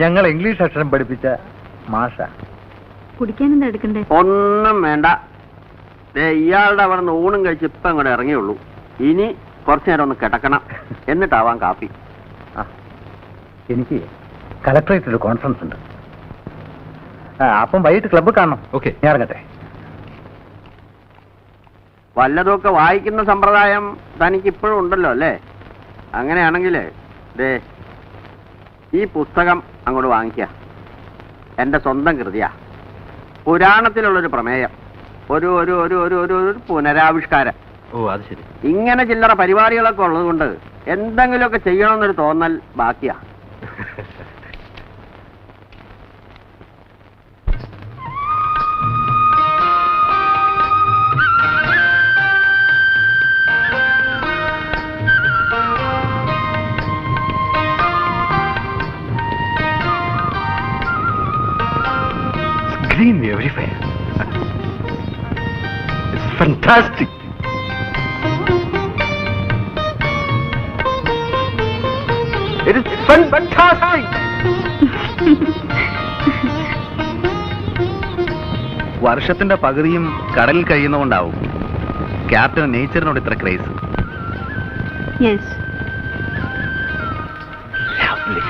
ഞങ്ങൾ ഇംഗ്ലീഷ് അക്ഷരം പഠിപ്പിച്ച മാഷ. കുടിക്കാൻ എന്താ എടുക്കണ്ടേ? ഒന്നും വേണ്ട. ഇയാളുടെ അവിടെ നിന്ന് ഊണും കഴിച്ച് ഇപ്പം അങ്ങോട്ട് ഇറങ്ങിയുള്ളൂ. ഇനി കുറച്ചു നേരം ഒന്ന് കിടക്കണം, എന്നിട്ടാവാം കാപ്പി. എനിക്ക് കളക്ടറേറ്റിൽ ഒരു കോൺഫറൻസ് ഉണ്ട്. അപ്പം വൈകിട്ട് ക്ലബ്ബ് കാണണം. ഓക്കെ, ഞാൻ ഇറങ്ങട്ടെ. വല്ലതുമൊക്കെ വായിക്കുന്ന സമ്പ്രദായം തനിക്ക് ഇപ്പോഴും ഉണ്ടല്ലോ അല്ലേ? അങ്ങനെയാണെങ്കിൽ ദേ ഈ പുസ്തകം അങ്ങോട്ട് വാങ്ങിക്കുക. എൻ്റെ സ്വന്തം കൃതിയാ. പുരാണത്തിലുള്ളൊരു പ്രമേയം, ഒരു ഒരു ഒരു ഒരു ഒരു ഒരു പുനരാവിഷ്കാരം. ഓ അത് ശരി. ഇങ്ങനെ ചില്ലറ പരിപാടികളൊക്കെ ഉള്ളതുകൊണ്ട് എന്തെങ്കിലുമൊക്കെ ചെയ്യണമെന്നൊരു തോന്നൽ ബാക്കിയാ. Green everywhere. It's fantastic. It is fantastic. വർഷത്തിന്റെ പകുതിയും കടലിൽ കഴിയുന്നതുകൊണ്ടാവും ക്യാപ്റ്റന് നേച്ചറിനോട് ഇത്ര craze. Yes. Lovely.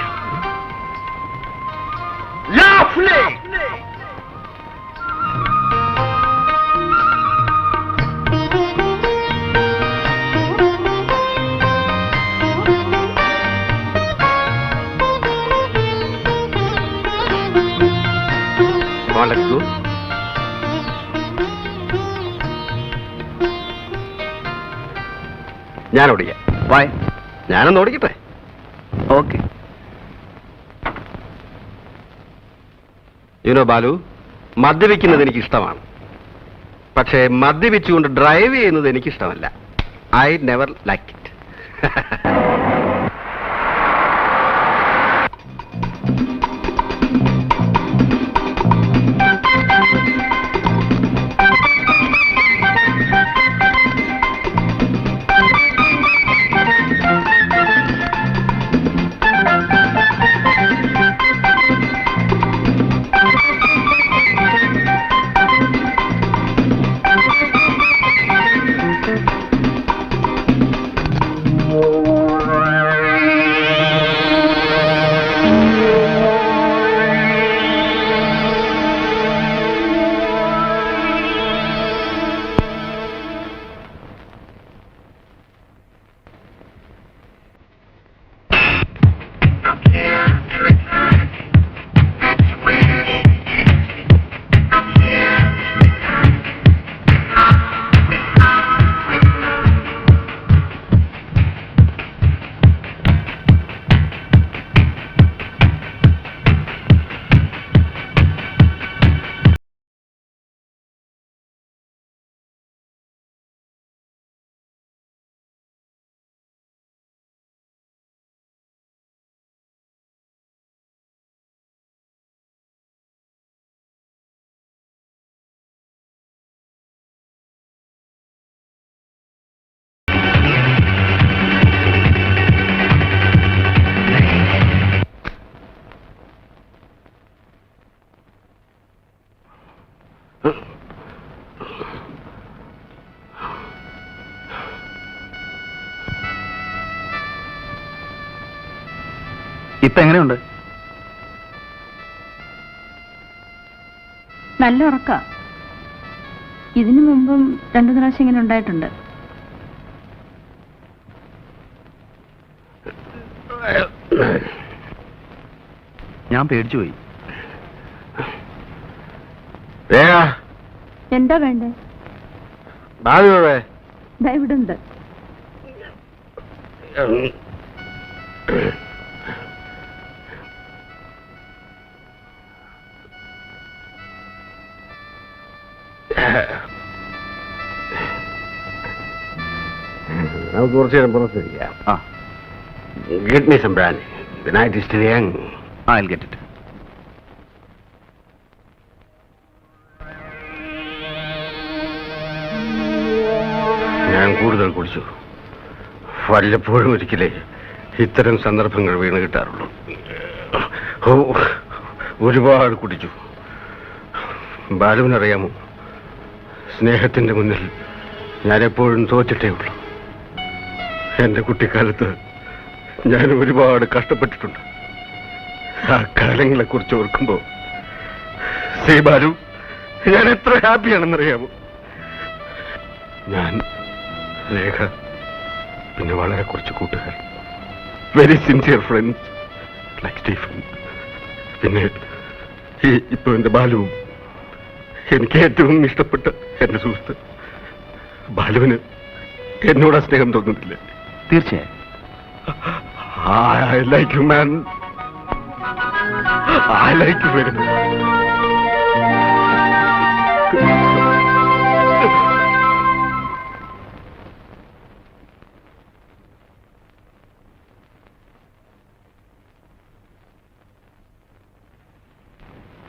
Let's go. ഞാൻ ഓടിക്കാം. വായ്. ഞാനൊന്ന് ഓടിക്കട്ടെ. ഓക്കെ. യുനോ ബാലു, മദ്യപിക്കുന്നത് എനിക്ക് ഇഷ്ടമാണ്. പക്ഷേ മദ്യപിച്ചുകൊണ്ട് ഡ്രൈവ് ചെയ്യുന്നത് എനിക്ക് ഇഷ്ടമല്ല. I never like it. ഇപ്പൊ എങ്ങനെയുണ്ട്? നല്ല ഉറക്ക. ഇതിനു മുമ്പും 2 പ്രാവശ്യം ഇങ്ങനെ ഉണ്ടായിട്ടുണ്ട്. ഞാൻ പേടിച്ചുപോയി. എന്താ വേണ്ടേ? ദാ ഇവിടുണ്ട്. നമുക്ക് കുറച്ച് നേരം പുറത്തിരിക്കാം. Get me some brandy. The night is still young. I'll get it. ഞാൻ കൂടുതൽ കുടിച്ചു. വല്ലപ്പോഴും ഒരിക്കലേ ഇത്തരം സന്ദർഭങ്ങൾ വീണ് കിട്ടാറുള്ളൂ. ഒരുപാട് കുടിച്ചു. ബാലുവിനറിയാമോ, സ്നേഹത്തിന്റെ മുന്നിൽ ഞാൻ എപ്പോഴും തോറ്റിട്ടേ ഉള്ളൂ. എന്റെ കുട്ടിക്കാലത്ത് ഞാൻ ഒരുപാട് കഷ്ടപ്പെട്ടിട്ടുണ്ട്. ആ കാലങ്ങളെ കുറിച്ച് ഓർക്കുമ്പോ ശ്രീ ബാലു, ഞാൻ എത്ര ഹാപ്പിയാണെന്നറിയാമോ. ഞാൻ, രേഖ, പിന്നെ വളരെ കുറച്ച് കൂട്ടുകാർ, very sincere friends like Stephen, പിന്നെ ഇപ്പൊ എന്റെ ബാലുവും. എനിക്ക് ഏറ്റവും ഇഷ്ടപ്പെട്ട എന്റെ സുഹൃത്ത്. ബാലുവിന് എന്നോട് സ്നേഹം തോന്നുന്നില്ല. തീർച്ചയായും. I like you, man. I like you very much.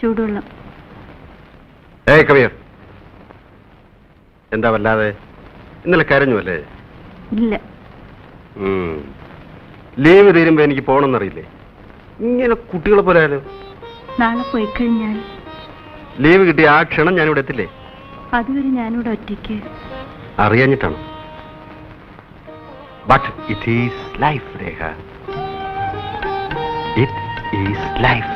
ചൂടുവെള്ളം. ഏയ് കവിയർ, എന്താ വല്ലാതെ? ഇന്നലെ കരഞ്ഞു അല്ലേ? ഇല്ല. ലീവ് തീരുമ്പോ എനിക്ക് പോകണമെന്നറിയില്ലേ? ഇങ്ങനെ കുട്ടികളെ പോലെ ആയാലോ? നാളെ പോയി കഴിഞ്ഞാൽ ലീവ് കിട്ടിയ ആ ക്ഷണം ഞാനിവിടെ എത്തില്ലേ? അതുവരെ ഞാനിവിടെ ഒറ്റയ്ക്ക്. അറിയാഞ്ഞിട്ടാണ്. But it is life, Rekha. It is life.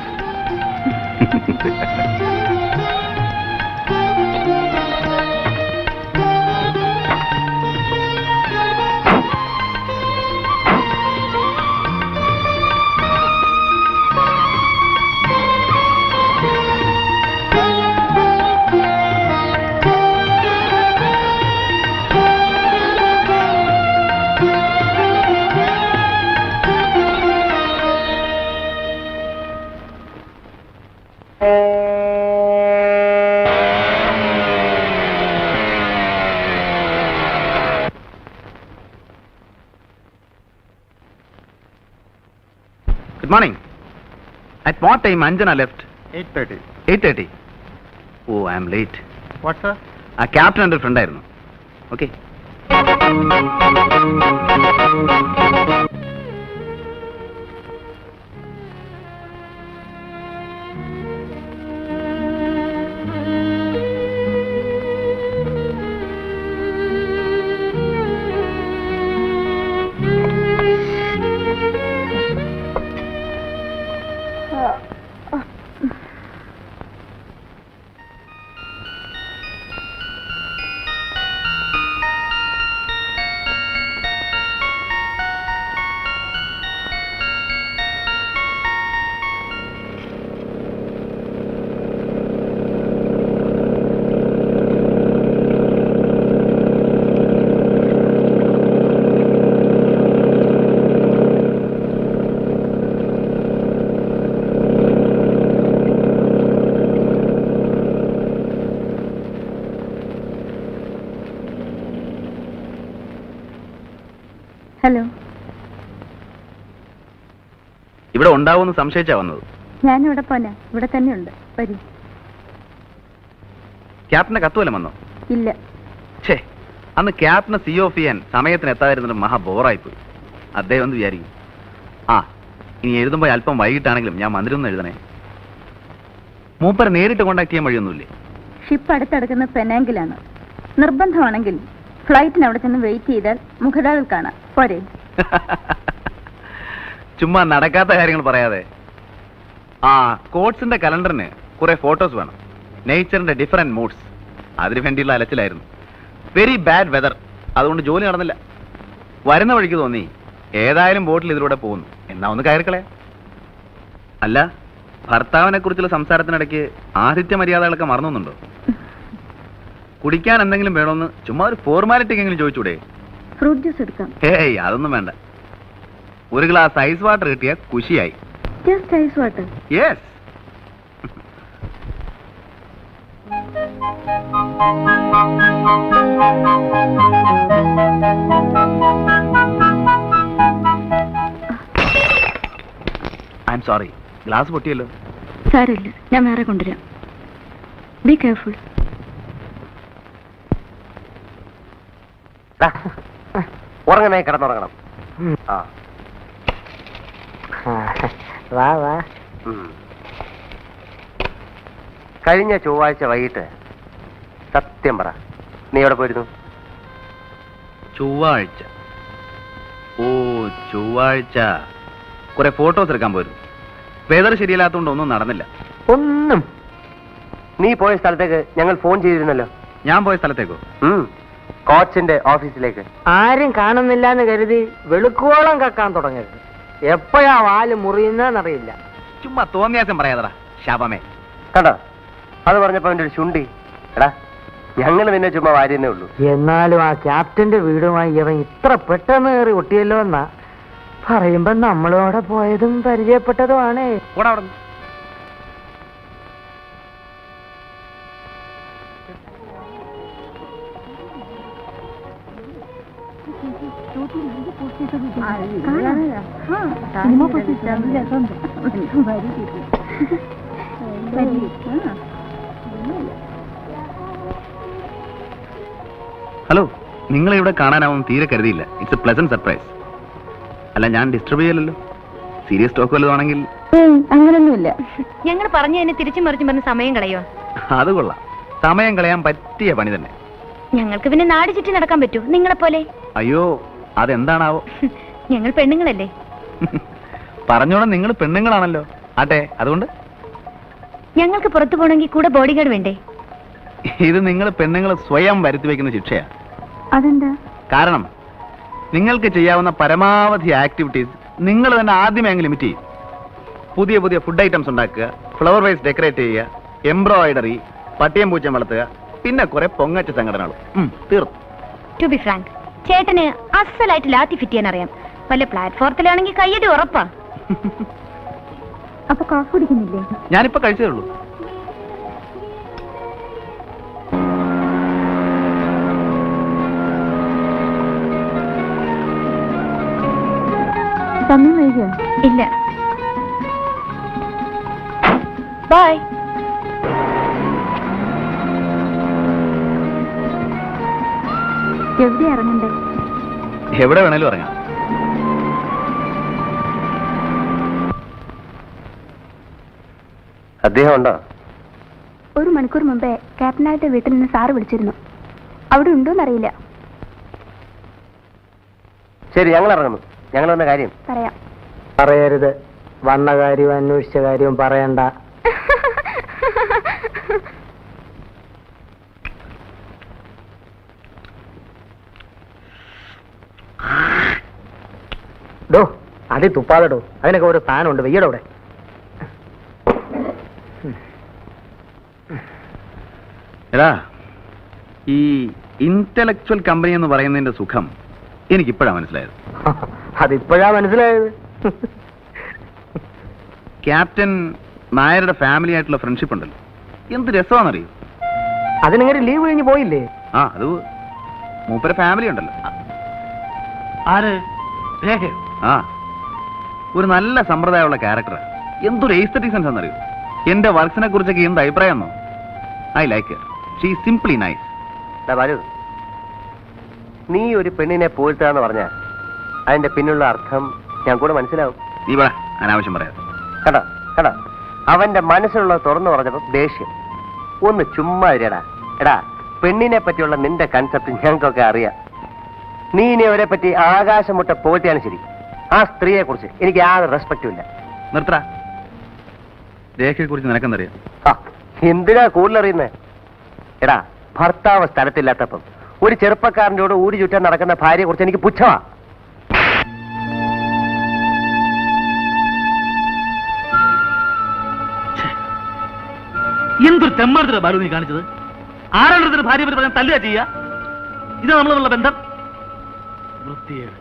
Good morning. At what time Anjana left? 8:30. 8:30. Oh, I am late. What, sir? ആ ക്യാപ്റ്റൻ എൻ്റെ ഫ്രണ്ട് ആയിരുന്നു. ഓക്കെ. ഹലോ. ഇവിടെ ഉണ്ടാവുമെന്ന് സംശയിച്ചാ വന്നത്. ഞാനിവിടെ പോനാ. ഇവിടെ തന്നെയുണ്ട്. വരൂ. ക്യാപ്റ്റന്റെ കത്തുവല്ല വന്നോ? ഇല്ല. ഛേ, അന്ന് ക്യാപ്റ്റനെ സി ഓഫ് ചെയ്യാൻ സമയത്തിന് എത്താതിരുന്നിട്ട് മഹാ ബോറായിപ്പോയി. അദ്ദേഹം ഒന്ന് വിചാരിക്കും. ആ, ഇനി എഴുതുമ്പോൾ അല്പം വൈകിട്ടാണെങ്കിലും ഞാൻ മന്ദിരമൊന്നും എഴുതണേ. മൂപ്പരെ നേരിട്ട് കോണ്ടാക്ട് ചെയ്യാൻ വഴിയൊന്നുമില്ലേ? ഷിപ്പ് അടുത്തടുക്കുന്ന പെനാങ്കിലാണ്. നിർബന്ധമാണെങ്കിൽ ഫ്ലൈറ്റിന് അവിടെ ചെന്ന് വെയിറ്റ് ചെയ്താൽ മുഖതാവിൽ കാണാം. പോരെ? ചുമ്മാ നടക്കാത്ത കാര്യങ്ങൾ പറയാതെ. ആ, കോട്സിന്റെ കലണ്ടറിന് കുറെ ഫോട്ടോസ് വേണം. നേച്ചറിന്റെ ഡിഫറെന്റ് മൂഡ്സ്. അതിനു വേണ്ടിയുള്ള അലച്ചിലായിരുന്നു. Very bad weather. അതുകൊണ്ട് ജോലി നടന്നില്ല. വരുന്ന വഴിക്ക് തോന്നി ഏതായാലും ബോട്ടിൽ ഇതിലൂടെ പോകുന്നു, എന്നാ ഒന്ന് കയറിക്കളയാ. അല്ല, ഭർത്താവിനെ കുറിച്ചുള്ള സംസാരത്തിനിടയ്ക്ക് ആതിഥ്യ മര്യാദകളൊക്കെ മറന്നുണ്ടോ? കുടിക്കാൻ എന്തെങ്കിലും വേണമെന്ന് ചുമ്മാ ഒരു ഫോർമാലിറ്റിക്കെങ്കിലും ചോദിച്ചൂടെ? ഫ്രൂട്ട് ജ്യൂസ് എടുക്കാം. ഏയ്, അതൊന്നും വേണ്ട. ഒരു ഗ്ലാസ് ഐസ് വാട്ടർ കിട്ടിയ കുശിയായി. Just ice water. Yes. I am sorry, glass പൊട്ടിയല്ലോ. സാരമില്ല, ഞാൻ വേറെ കൊണ്ടുവരാം. Be careful. ഉറങ്ങണേ, കിടന്നുറങ്ങണം. ആ, വാ വാ. കഴിഞ്ഞ ചൊവ്വാഴ്ച വൈകിട്ട് സത്യം പറ, നീ എവിടെ പോയിരുന്നു? ചൊവ്വാഴ്ച? ഓ, ചൊവ്വാഴ്ച കുറെ ഫോട്ടോസ് എടുക്കാൻ പോയിരുന്നു. വെതർ ശരിയല്ലാത്തതുകൊണ്ട് ഒന്നും നടന്നില്ല. ഒന്നും. നീ പോയ സ്ഥലത്തേക്ക് ഞങ്ങൾ ഫോൺ ചെയ്തിരുന്നല്ലോ. ഞാൻ പോയ സ്ഥലത്തേക്കോ? കോച്ചിന്റെ ഓഫീസിലേക്ക്. ആരും കാണുന്നില്ല എന്ന് കരുതി വെളുക്കോളം കക്കാൻ തുടങ്ങരുത്. എപ്പോഴാ വാല് മുറിയുന്നറിയില്ല. ചുമ്മാ തോന്നിയാസം പറയാതടാ ശാപമേ. കണ്ടോ, അത് പറഞ്ഞപ്പോ അവന്റെ ഒരു ശുണ്ടി. എടാ, ഞങ്ങൾ നിന്നെ ചുമ്മാ വാരിയെന്നേ ഉള്ളൂ. എന്നാലും ആ ക്യാപ്റ്റന്റെ വീടുമായി ഇവൻ ഇത്ര പെട്ടെന്ന് കയറി ഒട്ടിയല്ലോ എന്നാ പറയുമ്പോ നമ്മളോടെ പോയതും പരിചയപ്പെട്ടതുമാണ്. കൂടെ അവിടെ ഹലോ, നിങ്ങളെ ഇവിടെ കാണാനാവും തീരെ കരുതിയില്ല. It's A pleasant surprise. അല്ല, ഞാൻ ഡിസ്റ്റർബ് ചെയ്യലല്ലോ. സീരിയസ് ടോക്ക് വല്ലതാണെങ്കിൽ അങ്ങനൊന്നുമില്ല. ഞങ്ങൾ പറഞ്ഞു തന്നെ തിരിച്ചും മറിച്ചും പറഞ്ഞ് സമയം കളയോ? അത് കൊള്ളാം. സമയം കളയാൻ പറ്റിയ പണി തന്നെ. ഞങ്ങൾക്ക് പിന്നെ നാട് ചുറ്റി നടക്കാൻ പറ്റൂ നിങ്ങളെപ്പോലെ? അയ്യോ, അതെന്താണാവോ? ഞങ്ങൾ പെണ്ണുങ്ങളല്ലേ. പറഞ്ഞോളാം, നിങ്ങൾ പെണ്ണുങ്ങളാണല്ലോ. ആട്ടെ, അതുകൊണ്ട് ഞങ്ങൾക്ക് പുറത്തു പോകണമെങ്കിൽ കൂടെ ബോഡി ഗാർഡ് വേണ്ടേ? ഇത് നിങ്ങൾ പെണ്ണുങ്ങൾ സ്വയം വരുത്തി വെക്കുന്ന ശിക്ഷയാ. അതെന്താ? കാരണം നിങ്ങൾക്ക് ചെയ്യാവുന്ന പരമാവധി ആക്ടിവിറ്റീസ് നിങ്ങൾ തന്നെ ആദ്യമേ അങ്ങ് ലിമിറ്റ് ചെയ്യും. പുതിയ പുതിയ ഫുഡ് ഐറ്റംസ് ഉണ്ടാക്കുക, ഫ്ലവർ വൈസ് ഡെക്കറേറ്റ് ചെയ്യുക, എംബ്രോയിഡറി, പട്ടിയം പൂച്ചം വളർത്തുക, പിന്നെ കുറെ പൊങ്ങച്ച സംഘടനകളും. തീർന്നു. ടു ബി ഫ്രാങ്ക്, ചേട്ടന് അസലായിട്ട് ലാത്തി ഫിറ്റ് ചെയ്യാൻ അറിയാം. വല്ല പ്ലാറ്റ്ഫോർത്തിലാണെങ്കിൽ കയ്യടി ഉറപ്പാ. അപ്പൊ കോഫി കുടിക്കുന്നില്ലേ? ഞാനിപ്പോ കഴിച്ചതേ ഉള്ളൂ. സമയം വൈകിയോ? ഇല്ല. ബൈ. എവിടെ ഇറങ്ങണ്ടേ? എവിടെ വേണേലും ഇറങ്ങാം. അദ്ദേഹം ഉണ്ടോ? ഒരു മണിക്കൂർ മുമ്പേ ക്യാപ്റ്റനായിട്ട് വീട്ടിൽ നിന്ന് സാറ് വിളിച്ചിരുന്നു. അവിടെ ഉണ്ടോന്നറിയില്ല. ശരി, ഞങ്ങൾ ഇറങ്ങുന്നു. ഞങ്ങൾ വന്ന കാര്യം പറയാം. പറയരുത്. വന്ന കാര്യവും അന്വേഷിച്ച കാര്യവും പറയണ്ട. ഡോ, അതി തുപ്പാതെടോ. അതിനൊക്കെ ഒരു സ്ഥാനമുണ്ട്. വെയ്യടോ അവിടെ. എടാ, ഈ ഇന്റലക്ച്വൽ കമ്പനി എന്ന് പറയുന്നതിന്റെ സുഖം എനിക്കിപ്പോഴാണ് മനസ്സിലായത്. അതിപ്പോഴാ മനസ്സിലായത്. ക്യാപ്റ്റൻ നായരുടെ ഫാമിലി ആയിട്ടുള്ള ഫ്രണ്ട്ഷിപ്പ് ഉണ്ടല്ലോ, എന്ത് രസമാണെന്നറിയോ? അതിനിങ്ങനെ ലീവ് കഴിഞ്ഞ് പോയില്ലേ? അത് മൂപ്പര ഫാമിലി ഉണ്ടല്ലോ. ആര്? രേഖയോ? ഒരു നല്ല സമ്പ്രദായമുള്ള ക്യാരക്ടർ. എന്തൊരു എസ്തെറ്റിക് സെൻസ് എന്നറിയോ? എന്റെ വർക്സിനെ കുറിച്ചൊക്കെ എന്ത് അഭിപ്രായം എന്നോ? I like her. She simply nice. Balu, നീ ഒരു പെണ്ണിനെ പോയിട്ടാന്ന് പറഞ്ഞാൽ അതിന്റെ പിന്നുള്ള അർത്ഥം ഞാൻ കൂടെ മനസ്സിലാവും. നീ പറ, അനാവശ്യം പറയാം. കട കട അവന്റെ മനസ്സിലുള്ള തുറന്നു പറഞ്ഞപ്പോ ദേഷ്യം. ഒന്ന് ചുമ്മാ ഇരടാ. എടാ, പെണ്ണിനെ പറ്റിയുള്ള നിന്റെ കൺസെപ്റ്റ് ഞങ്ങൾക്കൊക്കെ അറിയാം. നീ ഇനി അവരെ പറ്റി ആകാശം മുട്ട പോറ്റിയാണ് ശരി. ആ സ്ത്രീയെ കുറിച്ച് എനിക്ക് യാതൊരു റെസ്പെക്റ്റും ഇല്ല. നിർത്തറ. രേഖയെ കുറിച്ച് നിനക്കെന്നറിയാം? എന്തിനാ കൂടുതലറിയുന്നേ? എടാ, ഭർത്താവ് സ്ഥലത്തില്ലാത്തപ്പം ഒരു ചെറുപ്പക്കാരൻ്റെ കൂടെ ഊടി ചുറ്റാൻ നടക്കുന്ന ഭാര്യയെ കുറിച്ച് എനിക്ക് പുച്ഛമാ. എന്തൊരു തെമ്മാർത്തര ബാലു നീ കാണിച്ചത്. ആരാണ് ഭാര്യ പറ്റി പറഞ്ഞാൽ തല്ലുക ചെയ്യുക? ഇത് നമ്മളുള്ള ബന്ധം വൃത്തിയേട്.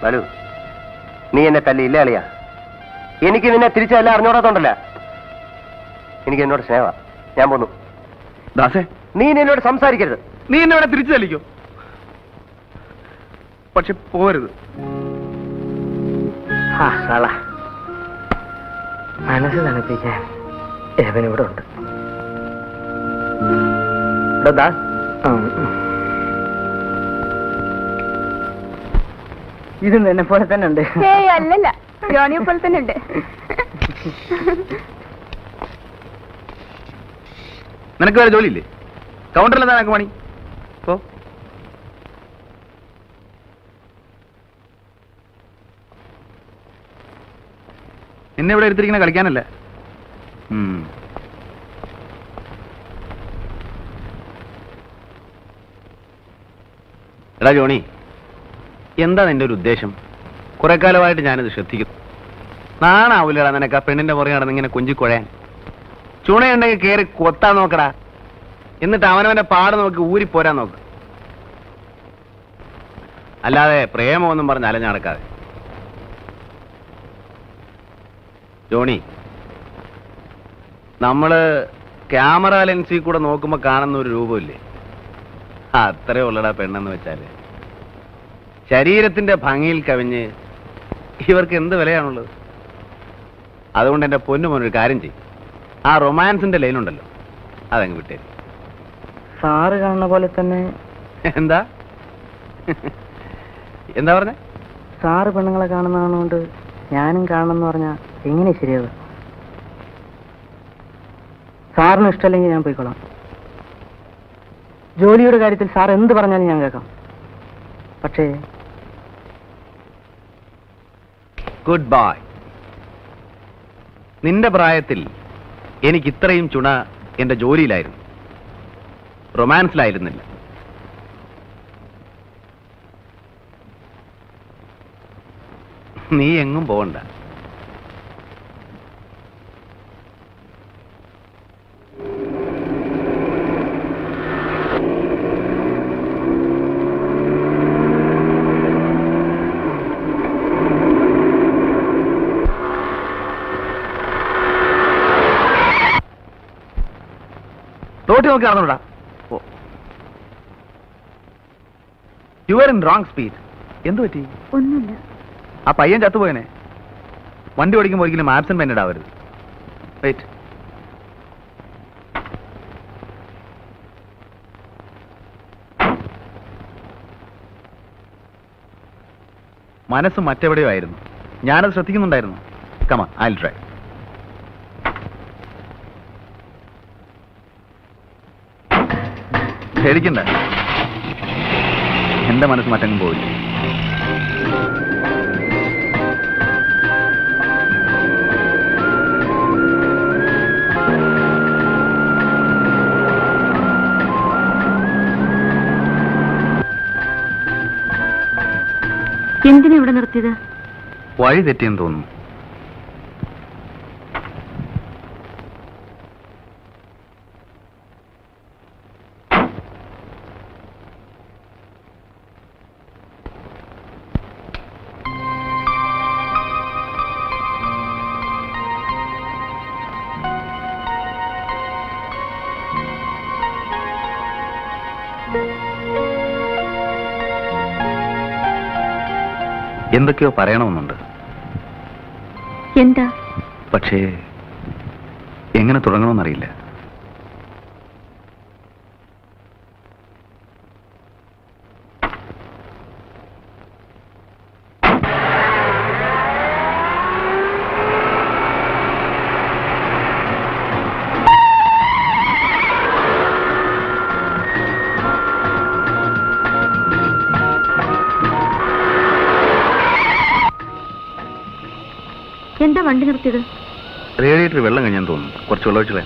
ബാലു, നീ എന്നെ തല്ലിയില്ല അളിയാ. എനിക്ക് നിന്നെ തിരിച്ചല്ല അറിഞ്ഞോടാത്തോണ്ടല്ല. എനിക്ക് എന്നോട് സ്നേഹ. ഞാൻ പോന്നു. ദാസേ, നീ എന്നോട് സംസാരിക്കരുത്. നീ എന്നെ ഇവിടെ തിരിച്ചു തല്ലിക്കോ, പക്ഷെ പോരുത്. മനസ്സ് തണുപ്പിക്കാൻ എവനിവിടെ ഉണ്ട്. ഇത് എന്നെ പോലെ തന്നെ ഉണ്ട്. അല്ലല്ല, ജോണിയെ പോലെ തന്നെ ഉണ്ട്. നിനക്ക് വേറെ ജോലിയില്ലേ? കൗണ്ടറിൽ എന്താ നിനക്ക് പണി? ഓ, എന്നെ ഇവിടെ എടുത്തിരിക്കുന്ന കളിക്കാനല്ല. എടാ ജോണി, എന്താ നിന്റെ ഒരു ഉദ്ദേശം? കുറെ കാലമായിട്ട് ഞാനിത് ശ്രദ്ധിക്കുന്നു. നാണാവൂലടാ നിനക്ക് ആ പെണ്ണിന്റെ പുറകെ നടന്ന് ഇങ്ങനെ കുഞ്ചിക്കുഴയാൻ? ചുണയുണ്ടെങ്കിൽ കയറി കൊത്താൻ നോക്കടാ, എന്നിട്ട് അവനവന്റെ പാട് നോക്കി ഊരിപ്പോരാൻ നോക്ക്. അല്ലാതെ പ്രേമമൊന്നും പറഞ്ഞ് അലഞ്ഞു നടക്കാതെ. ജോണി, നമ്മള് ക്യാമറ ലെൻസിൽ കൂടെ നോക്കുമ്പോ കാണുന്ന ഒരു രൂപമില്ലേ, അത്രേ ഉള്ളടാ പെണ്ണെന്ന് വെച്ചാല്. ശരീരത്തിന്റെ ഭംഗിയിൽ കവിഞ്ഞ് ഇവർക്ക് എന്ത് വിലയാണുള്ളത്? അതുകൊണ്ട് എന്റെ പൊന്നു മോനൊരു കാര്യം ചെയ്യും, ആ റൊമാൻസിന്റെ ലൈനുണ്ടല്ലോ അതങ്ങ് വിട്ടേ. സാറ് കാണുന്ന പോലെ തന്നെ. എന്താ എന്താ പറഞ്ഞ? സാറ് പെണ്ണുങ്ങളെ കാണുന്നതുകൊണ്ട് ഞാനും കാണണമെന്ന് പറഞ്ഞാൽ എങ്ങനെ ശരിയാവുക? സാറിന് ഇഷ്ടമല്ലെങ്കിൽ ഞാൻ പോയിക്കോളാം. ജോലിയുടെ കാര്യത്തിൽ സാർ എന്ത് പറഞ്ഞാലും ഞാൻ കേൾക്കാം. പക്ഷേ ഗുഡ് ബൈ. നിന്റെ പ്രായത്തിൽ എനിക്ക് ഇത്രയും ചുണ എന്റെ ജോലിയിലായിരുന്നു, റൊമാൻസിലായിരുന്നില്ല. നീ എങ്ങും പോകണ്ട. റോട്ടി നോക്കി നടന്നോടാ. You are in wrong speed. എന്തു പറ്റി? ഒന്നുമില്ല. ആ പയ്യൻ ചത്തുപോയനെ. വണ്ടി ഓടിക്കുമ്പോൾ ഒരിക്കലും ആബ്സെന്റ് മൈൻഡഡ് ആവരുത്. വെയിറ്റ്. മനസ്സ് മറ്റെവിടെയോ ആയിരുന്നു, ഞാനത് ശ്രദ്ധിക്കുന്നുണ്ടായിരുന്നു. Come on, I'll try. പേടിക്കണ്ട, എന്റെ മനസ്സ് മറ്റെങ്ങും പോയില്ല. എന്തിനാ ഇവിടെ നിർത്തിയത്? വഴി തെറ്റിയെന്ന് തോന്നുന്നു. എന്തൊക്കെയോ പറയണമെന്നുണ്ട്. എന്താ? പക്ഷേ എങ്ങനെ തുടങ്ങണമെന്നറിയില്ല. എന്താ വണ്ടി നിർത്തിയത്? റേഡിയേറ്റർ വെള്ളം കഴിഞ്ഞാൽ തോന്നുന്നു. കുറച്ച് വെള്ളം ഒഴിച്ചില്ലേ?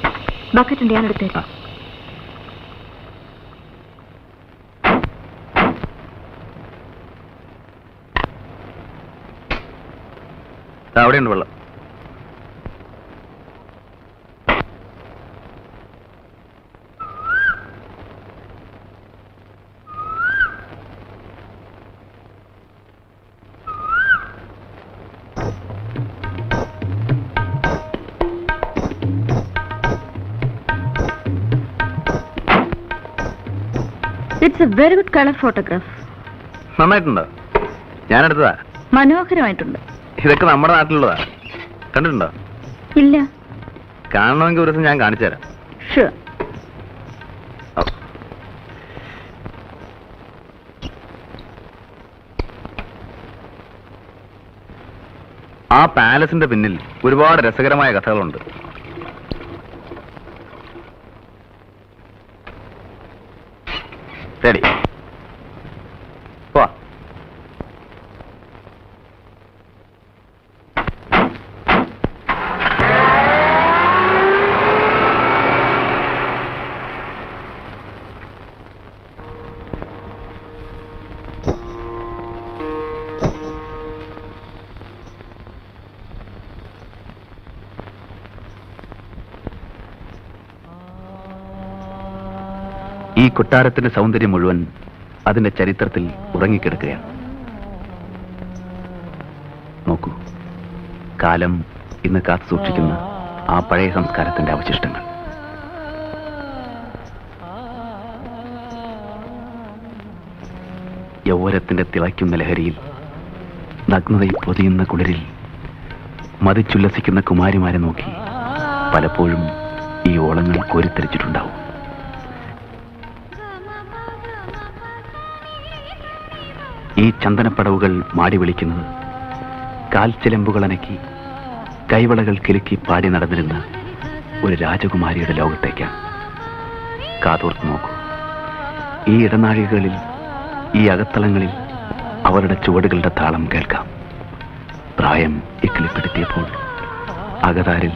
ബക്കറ്റ് ഉണ്ട്, ഞാൻ എടുത്തേ. അവിടെയുണ്ട് വെള്ളം. It's a very good colour photograph. നന്നായിട്ടുണ്ടോ? ഞാനെടുത്തതാ. മനോഹരമായിട്ടുണ്ട്. ഇതൊക്കെ നമ്മുടെ നാട്ടിലുള്ളതാ. കണ്ടിട്ടുണ്ടോ? ഇല്ല. കാണണമെങ്കിൽ ഒരു ദിവസം ഞാൻ കാണിച്ചു തരാം. ഷുവർ. ആ പാലസിന്റെ പിന്നിൽ ഒരുപാട് രസകരമായ കഥകളുണ്ട്. ശരി, പോ. ഈ കൊട്ടാരത്തിന്റെ സൗന്ദര്യം മുഴുവൻ അതിന്റെ ചരിത്രത്തിൽ ഉറങ്ങിക്കിടക്കുകയാണ്. നോക്കൂ, കാലം ഇന്ന് കാത്തു സൂക്ഷിക്കുന്ന ആ പഴയ സംസ്കാരത്തിന്റെ അവശിഷ്ടങ്ങൾ. യൗവനത്തിന്റെ തിളയ്ക്കുന്ന ലഹരിയിൽ, നഗ്നതയിൽ പൊതിയുന്ന കുളിരിൽ മതിച്ചുല്ലസിക്കുന്ന കുമാരിമാരെ നോക്കി പലപ്പോഴും ഈ ഓളങ്ങൾ കോരിത്തെരിച്ചിട്ടുണ്ടാവും. ഈ ചന്ദനപ്പടവുകൾ മാടി വിളിക്കുന്നത് കാൽച്ചിലമ്പുകൾ അനക്കി കൈവളകൾ കിലുക്കി പാടി നടന്നിരുന്ന ഒരു രാജകുമാരിയുടെ ലോകത്തേക്കാണ്. കാതോർത്ത് നോക്കൂ, ഈ ഇടനാഴികളിൽ, ഈ അകത്തളങ്ങളിൽ അവരുടെ ചുവടുകളുടെ താളം കേൾക്കാം. പ്രായം ഇക്കിളിപ്പെടുത്തിയപ്പോൾ അകതാരിൽ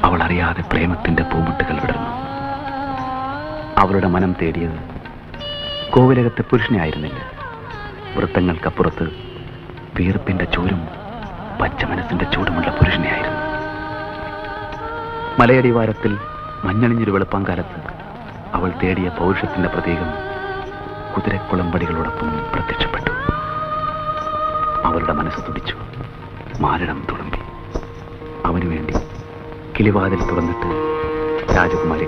അവൾ അറിയാതെ പ്രേമത്തിന്റെ പൂമുട്ടുകൾ വിടർന്നു. അവളുടെ മനം തേടിയത് കോവിലകത്തെ പുരുഷനെ ആയിരുന്നില്ല, വൃത്തങ്ങൾക്കപ്പുറത്ത് വീർപ്പിന്റെ ചൂരും പച്ച മനസ്സിന്റെ ചൂടുമുള്ള പുരുഷനെയായിരുന്നു. മലയടിവാരത്തിൽ മഞ്ഞണിഞ്ഞൊരു വെളുപ്പാങ്കാലത്ത് അവൾ തേടിയ പൗരുഷത്തിന്റെ പ്രതീകം കുതിരക്കുളമ്പടികളോടൊപ്പം പ്രത്യക്ഷപ്പെട്ടു. അവളുടെ മനസ്സ് തുടിച്ചു, മാരടം തുളുമ്പി. അവനു വേണ്ടി കിളിവാതിൽ തുറന്നിട്ട് രാജകുമാരി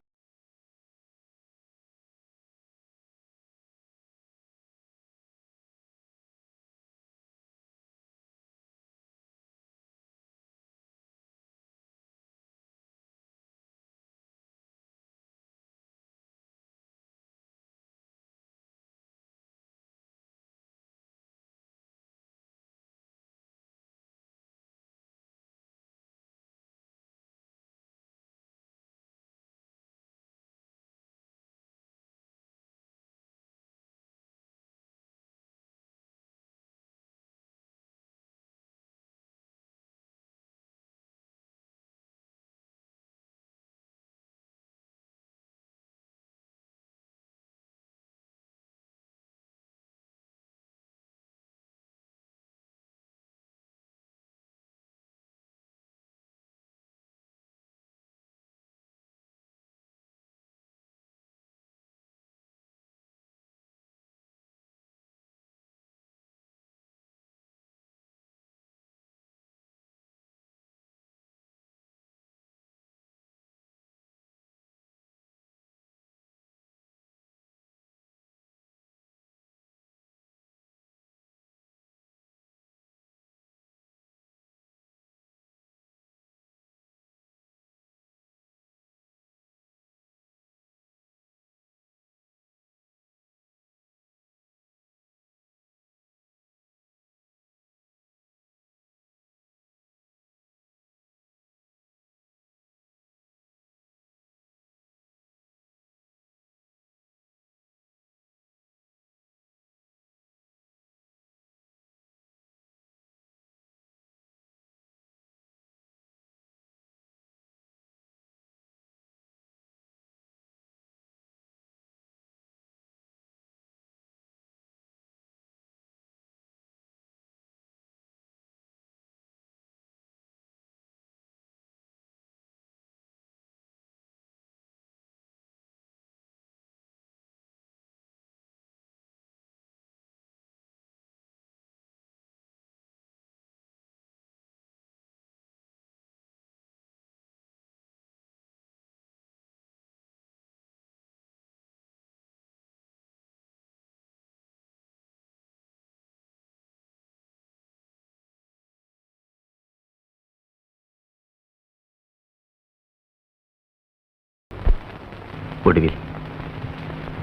ഒടുവിൽ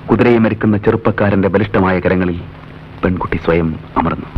കുതിരയെ മരിക്കുന്ന ചെറുപ്പക്കാരന്റെ ബലിഷ്ഠമായ കരങ്ങളിൽ പെൺകുട്ടി സ്വയം അമർന്നു.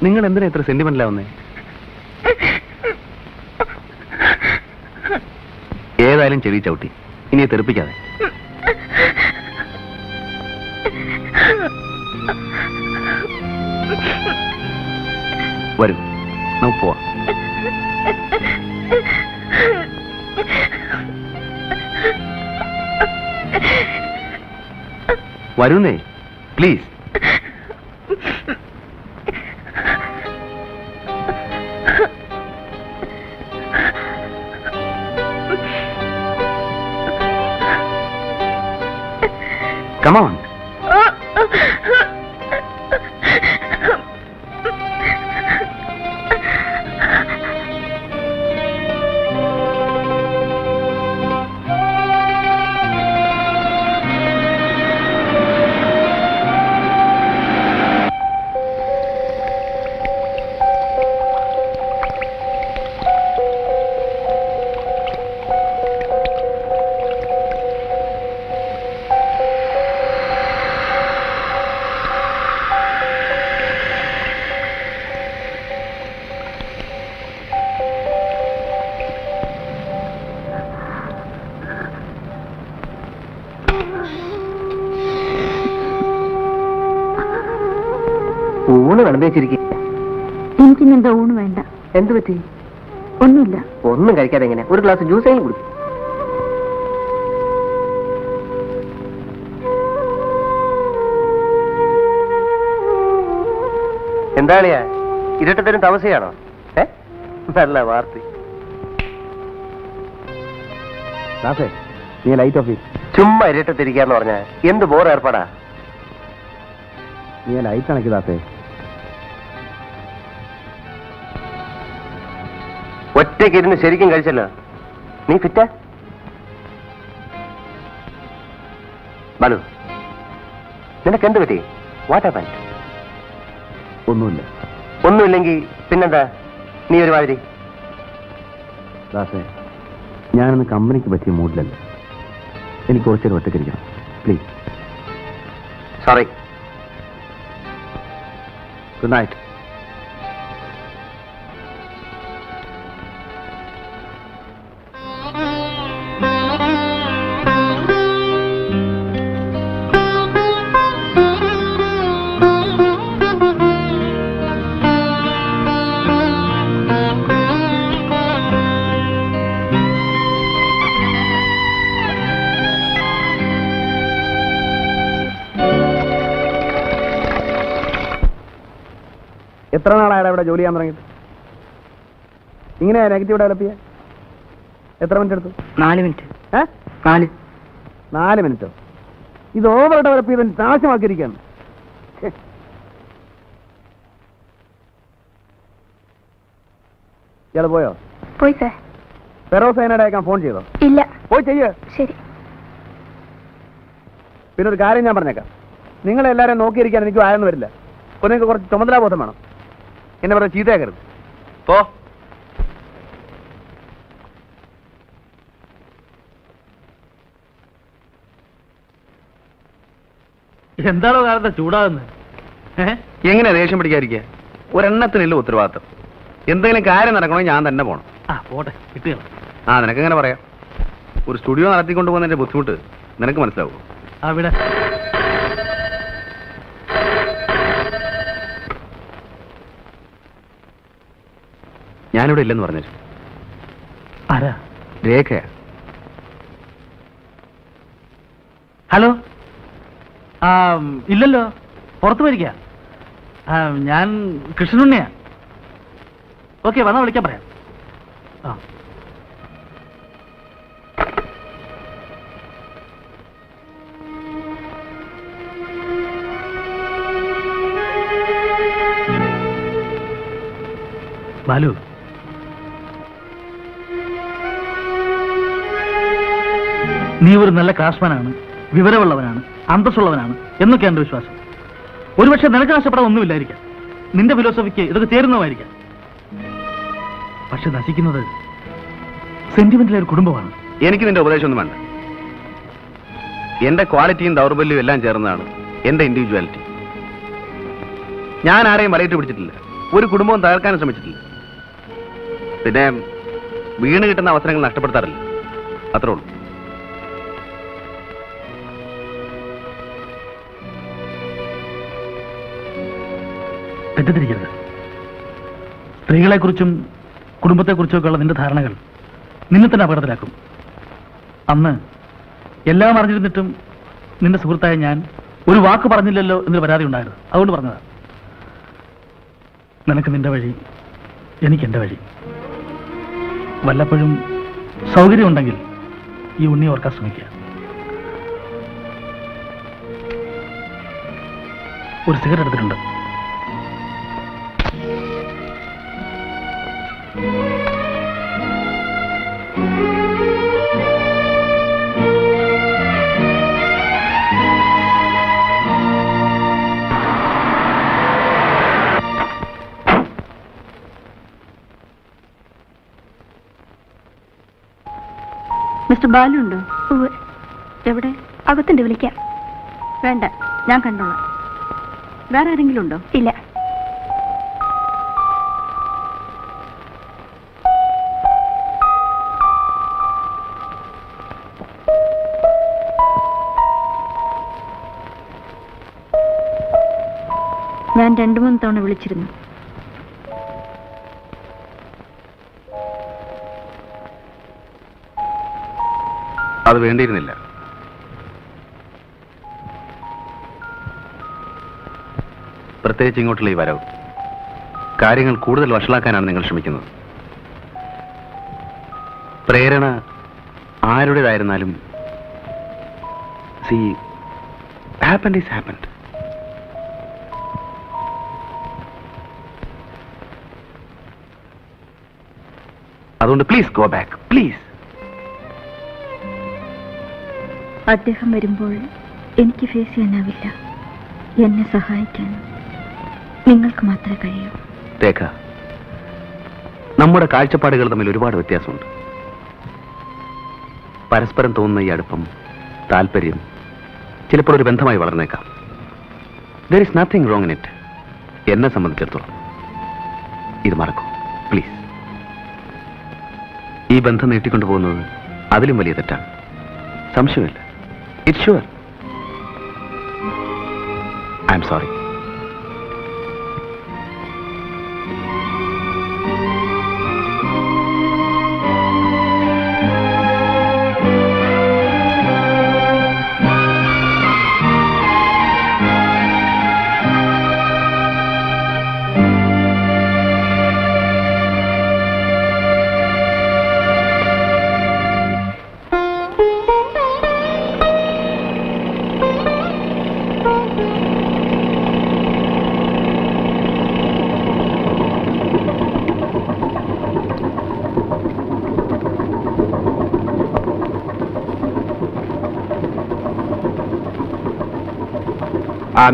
നിങ്ങൾ എന്തിനാ ഇത്ര സെന്റിമെന്റിലാവുന്നേ? ഏതായാലും ചെവി ചവിട്ടി, ഇനി തെറിപ്പിക്കാതെ. വരും, നമുക്ക് പോവാം. വരുന്നേ, പ്ലീസ്. Come on. ഊണ് വിളമ്പേച്ചിരിക്കുക. എനിക്കിന്നെന്താ ഊണ് വേണ്ട. എന്ത് പറ്റി? ഒന്നുമില്ല. ഒന്നും കഴിക്കാതെ എങ്ങനെ? ഒരു ഗ്ലാസ് ജ്യൂസേലും കുടിക്കും. എന്താളിയാ ഇരട്ടത്തരും താമസിയാണോ? നല്ല വാർത്ത. നീ ലൈറ്റ് ഓഫ് ചെയ്യും. ചുമ്മാ ഇരട്ടത്തിരിക്കാന്ന് പറഞ്ഞാ എന്ത് ബോർ ഏർപ്പാടാ. നീ ലൈറ്റ് അണക്കി ദാസേ. ഒറ്റയ്ക്ക് ഇരുന്ന് ശരിക്കും കഴിച്ചല്ലോ. നീ ഫിറ്റാ? ബാലു, നിനക്ക് എന്ത് പറ്റി? What happened? ഒന്നുമില്ല. ഒന്നുമില്ലെങ്കിൽ പിന്നെന്താ നീ ഒരു മാതിരി? ദാസേ, ഞാനൊന്ന് കമ്പനിക്ക് പറ്റിയ മൂഡിലല്ല. എനിക്ക് കുറച്ചേരം ഒറ്റയ്ക്കിരിക്കണം, പ്ലീസ്. സോറി. Good night. എത്ര നാളായാലും ഇവിടെ ജോലി ചെയ്യാൻ തുടങ്ങിയിട്ട്? ഇങ്ങനെ നെഗറ്റീവ് ഡെവലപ്പ് ചെയ്യാൻ എത്ര മിനിറ്റ് എടുത്തു? 4 മിനിറ്റ്. 4 മിനിറ്റോ? ഇത് ഓവർ ഡെവലപ്പ് ചെയ്ത് നാശമാക്കിയിരിക്കുകയാണ്. ഇയാൾ പോയോ? പോയി സാർ. ഫെറോസൈനയുടെ അയക്കാൻ ഫോൺ ചെയ്തോ? ഇല്ല. പോയി ചെയ്യേ. ശരി. പിന്നെ ഒരു കാര്യം ഞാൻ പറഞ്ഞേക്കാം, നിങ്ങളെല്ലാവരെയും നോക്കിയിരിക്കാൻ എനിക്ക് ആയെന്ന് വരില്ല. അപ്പോൾ നിങ്ങൾക്ക് കുറച്ച് ചുമതലാബോധം വേണം. എന്നെ പറഞ്ഞ ചീത്തയാക്കരുത്. പോ. എന്താണോ കാലത്തെ ചൂടാകുന്നത്? എങ്ങനെ ദേഷ്യം പിടിക്കാതിരിക്കുക? ഒരെണ്ണത്തിനില്ല ഉത്തരവാദിത്തം. എന്തെങ്കിലും കാര്യം നടക്കണമെങ്കിൽ ഞാൻ തന്നെ പോകണം. പോട്ടെ, കിട്ടുക. നിനക്ക് എങ്ങനെ പറയാം? ഒരു സ്റ്റുഡിയോ നടത്തിക്കൊണ്ട് പോകുന്നതിന്റെ ബുദ്ധിമുട്ട് നിനക്ക് മനസ്സിലാവും. അവിടെ ഞാനിവിടെ ഇല്ലെന്ന് പറഞ്ഞു. ആരാ? രേഖയാ. ഹലോ. ഇല്ലല്ലോ, പുറത്തു വരിക. ഞാൻ കൃഷ്ണനുണ്ണിയാ. ഓക്കെ, വന്നാൽ വിളിക്കാൻ പറയാം. ബാലു, നീ ഒരു നല്ല ക്രാഫ്റ്റ്സ്മാനാണ്, വിവരമുള്ളവനാണ്, അന്തസ്സുള്ളവനാണ് എന്നൊക്കെ എന്റെ വിശ്വാസം. ഒരുപക്ഷെ നിനക്ക് നഷ്ടപ്പെടാൻ ഒന്നുമില്ലായിരിക്കാം. നിന്റെ ഫിലോസഫിക്ക് ഇതൊക്കെ ചേരുന്നതായിരിക്കാം. പക്ഷെ നശിക്കുന്നത് സെന്റിമെന്റിലെ ഒരു കുടുംബമാണ്. എനിക്ക് നിന്റെ ഉപദേശമൊന്നും വേണ്ട. എന്റെ ക്വാളിറ്റിയും ദൗർബല്യവും എല്ലാം ചേർന്നതാണ് എന്റെ ഇൻഡിവിജ്വാലിറ്റി. ഞാൻ ആരെയും വലയിട്ട് പിടിച്ചിട്ടില്ല. ഒരു കുടുംബവും തകർക്കാനും ശ്രമിച്ചിട്ടില്ല. പിന്നെ വീണ് കിട്ടുന്ന അവസരങ്ങൾ നഷ്ടപ്പെടുത്താറില്ല, അത്രേ ഉള്ളൂ. തെറ്റിദ്ധരിക്കരുത്. സ്ത്രീകളെക്കുറിച്ചും കുടുംബത്തെക്കുറിച്ചും ഒക്കെയുള്ള നിന്റെ ധാരണകൾ നിന്നെ തന്നെ അപകടത്തിലാക്കും. അന്ന് എല്ലാം അറിഞ്ഞിരുന്നിട്ടും നിന്റെ സുഹൃത്തായ ഞാൻ ഒരു വാക്ക് പറഞ്ഞില്ലല്ലോ എന്നൊരു പരാതി ഉണ്ടായിരുന്നു. അതുകൊണ്ട് പറഞ്ഞതാ. നിനക്ക് നിന്റെ വഴി, എനിക്ക് എൻ്റെ വഴി. വല്ലപ്പോഴും സൗകര്യമുണ്ടെങ്കിൽ ഈ ഉണ്ണി ഓർക്കാൻ ശ്രമിക്കുക. ഒരു സിഗരറ്റ് എടുത്തിട്ടുണ്ട്. മിസ്റ്റർ ബാലു ഉണ്ടോ? എവിടെ? അകത്തുണ്ട്, വിളിക്കാം. വേണ്ട, ഞാൻ കണ്ടോളാം. വേറെ ആരെങ്കിലും ഉണ്ടോ? ഇല്ല. ഞാൻ 2-3 തവണ വിളിച്ചിരുന്നു. അത് വേണ്ടിയിരുന്നില്ല. പ്രത്യേകിച്ച് ഇങ്ങോട്ടുള്ള ഈ വരവ് കാര്യങ്ങൾ കൂടുതൽ വഷളാക്കാനാണ് നിങ്ങൾ ശ്രമിക്കുന്നത്. പ്രേരണ ആരുടേതായിരുന്നാലും സി ഹാപ്പൻഡ് ഈസ് ഹാപ്പൻഡ്. അതുകൊണ്ട് പ്ലീസ് ഗോ ബാക്ക്, പ്ലീസ്. അദ്ദേഹം വരുമ്പോൾ എനിക്ക് ഫേസ് ചെയ്യാനാവില്ല. എന്നെ സഹായിക്കാൻ നിങ്ങൾക്ക് മാത്രമേ കഴിയൂ. രേഖ, നമ്മുടെ കാഴ്ചപ്പാടുകൾ തമ്മിൽ ഒരുപാട് വ്യത്യാസമുണ്ട്. പരസ്പരം തോന്നുന്ന ഈ അടുപ്പം, താല്പര്യം ചിലപ്പോൾ ഒരു ബന്ധമായി വളർന്നേക്കാം. There is nothing wrong in it. എന്നെ സംബന്ധിച്ചിടത്തോളം ഇത് മറക്കും, പ്ലീസ്. ഈ ബന്ധം നീട്ടിക്കൊണ്ടുപോകുന്നത് അതിലും വലിയ തെറ്റാണ്, സംശയമില്ല. It's sure. I am sorry.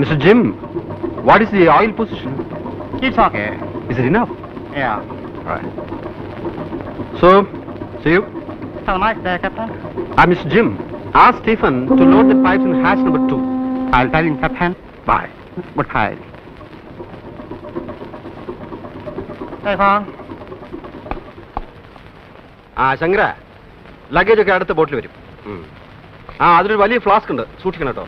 Mr. Jim, what is the oil position? It's okay. Is it enough? Yeah. Right. So, see you. Have a nice day, Captain. Mr. Jim, ask Stephen to load the pipes in hatch number 2. I'll tell him, Captain. Bye. But hi. Hey, Fong. Shankara, luggage ഒക്കെ അടുത്ത ബോട്ടിൽ വരും. അതിലൊരു വലിയ flask ഉണ്ട്, സൂക്ഷിക്കണം കേട്ടോ.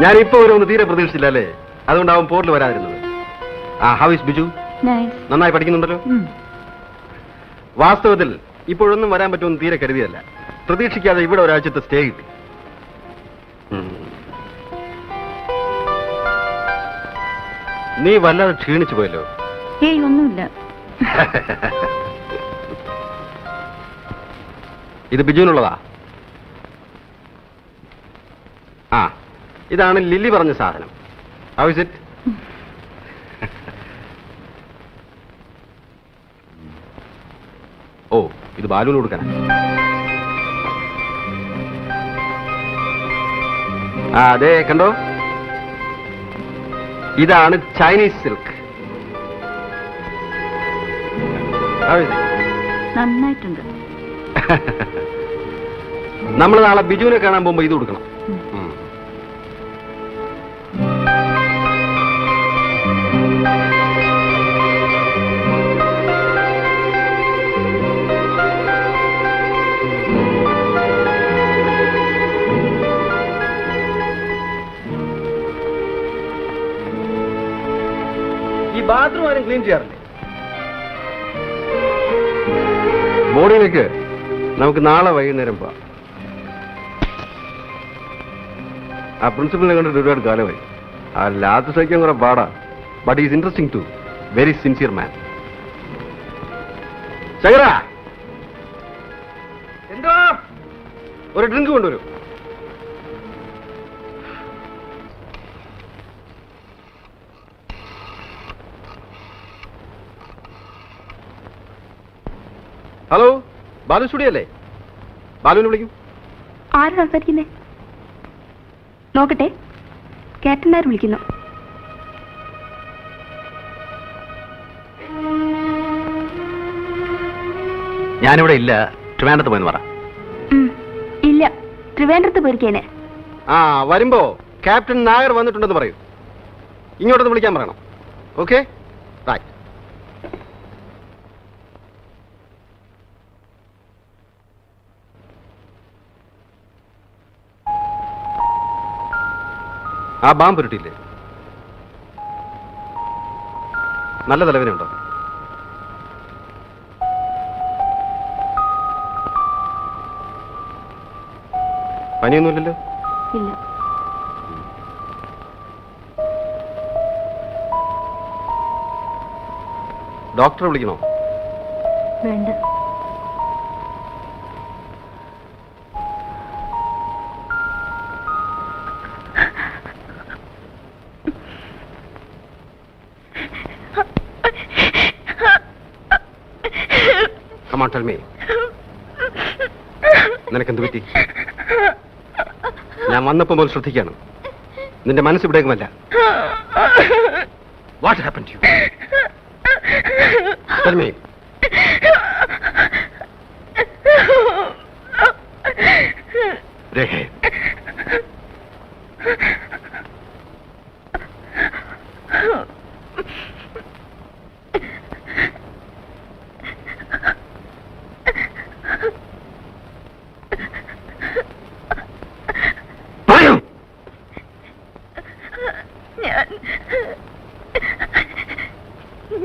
ഞാനിപ്പോ ഒരു തീരെ പ്രതീക്ഷിച്ചില്ല അല്ലേ, അതുകൊണ്ടാവും പോർട്ടിൽ വരാതിരുന്നത്. How is Biju? നന്നായി പഠിക്കുന്നുണ്ടല്ലോ. വാസ്തവത്തിൽ ഇപ്പോഴൊന്നും വരാൻ പറ്റുമെന്ന് തീരെ കരുതിയല്ല. പ്രതീക്ഷിക്കാതെ ഇവിടെ ഒരാഴ്ചത്തെ സ്റ്റേ കിട്ടി. നീ വല്ലാതെ ക്ഷീണിച്ചു പോയല്ലോ. ഏയ്, ഒന്നുമില്ല. ഇത് ബിജുവിനുള്ളതാ. ഇതാണ് ലില്ലി പറഞ്ഞ സാധനം. How is it? ഓ, ഇത് ബാലുവിന് കൊടുക്കാൻ. അതെ, കണ്ടോ, ഇതാണ് ചൈനീസ് സിൽക്ക്. നന്നായിട്ടുണ്ട്. നമ്മൾ നാളെ ബിജുവിനെ കാണാൻ പോകുമ്പോ ഇത് കൊടുക്കണം. ഈ ബാത്റൂം ആരും ക്ലീൻ ചെയ്യാറില്ലേ? ബോർഡിലേക്ക് നമുക്ക് നാളെ വൈകുന്നേരം പോവാം. ആ പ്രിൻസിപ്പലിനെ കണ്ടിട്ട് ഒരുപാട് കാലമായി. ആ ലാത്ത് സഹിക്കാൻ കുറെ പാടാ. But is interesting too. Very sincere man. Shankara, എന്തോ ഒരു ഡ്രിങ്ക് കൊണ്ടുവരൂ. ഹലോ, ബാലു സ്റ്റുഡിയോ അല്ലേ? ബാലുവിനെ വിളിക്കും. ആര് സംസാരിക്കുന്നേ? നോക്കട്ടെ. ക്യാപ്റ്റൻ നായർ വിളിക്കുന്നു. ഞാനിവിടെ ഇല്ല, ട്രിവാൻഡ്രത്ത് പോയെന്ന് പറ. ഇല്ല, ട്രിവാൻഡ്രത്ത് പോയിരിക്കേനെ. ആ, വരുമ്പോ ക്യാപ്റ്റൻ നായർ വന്നിട്ടുണ്ടെന്ന് പറയൂ. ഇങ്ങോട്ടൊന്ന് വിളിക്കാൻ പറയണം. Okay, right. ആ ബാം പുരട്ടിയില്ലേ? നല്ല തലവേദനയുണ്ടോ? പനിയൊന്നുമില്ലല്ലോ? ഇല്ല. ഡോക്ടറെ വിളിക്കണോ? വേണ്ട. Come on, tell me. നിനക്കെന്ത് പറ്റി? ഞാൻ വന്നപ്പോ മുതൽ ശ്രദ്ധിക്കാണ്. നിന്റെ മനസ്സ് ഇവിടേക്കുമല്ല. What happened to you? Tell me. രേഖ,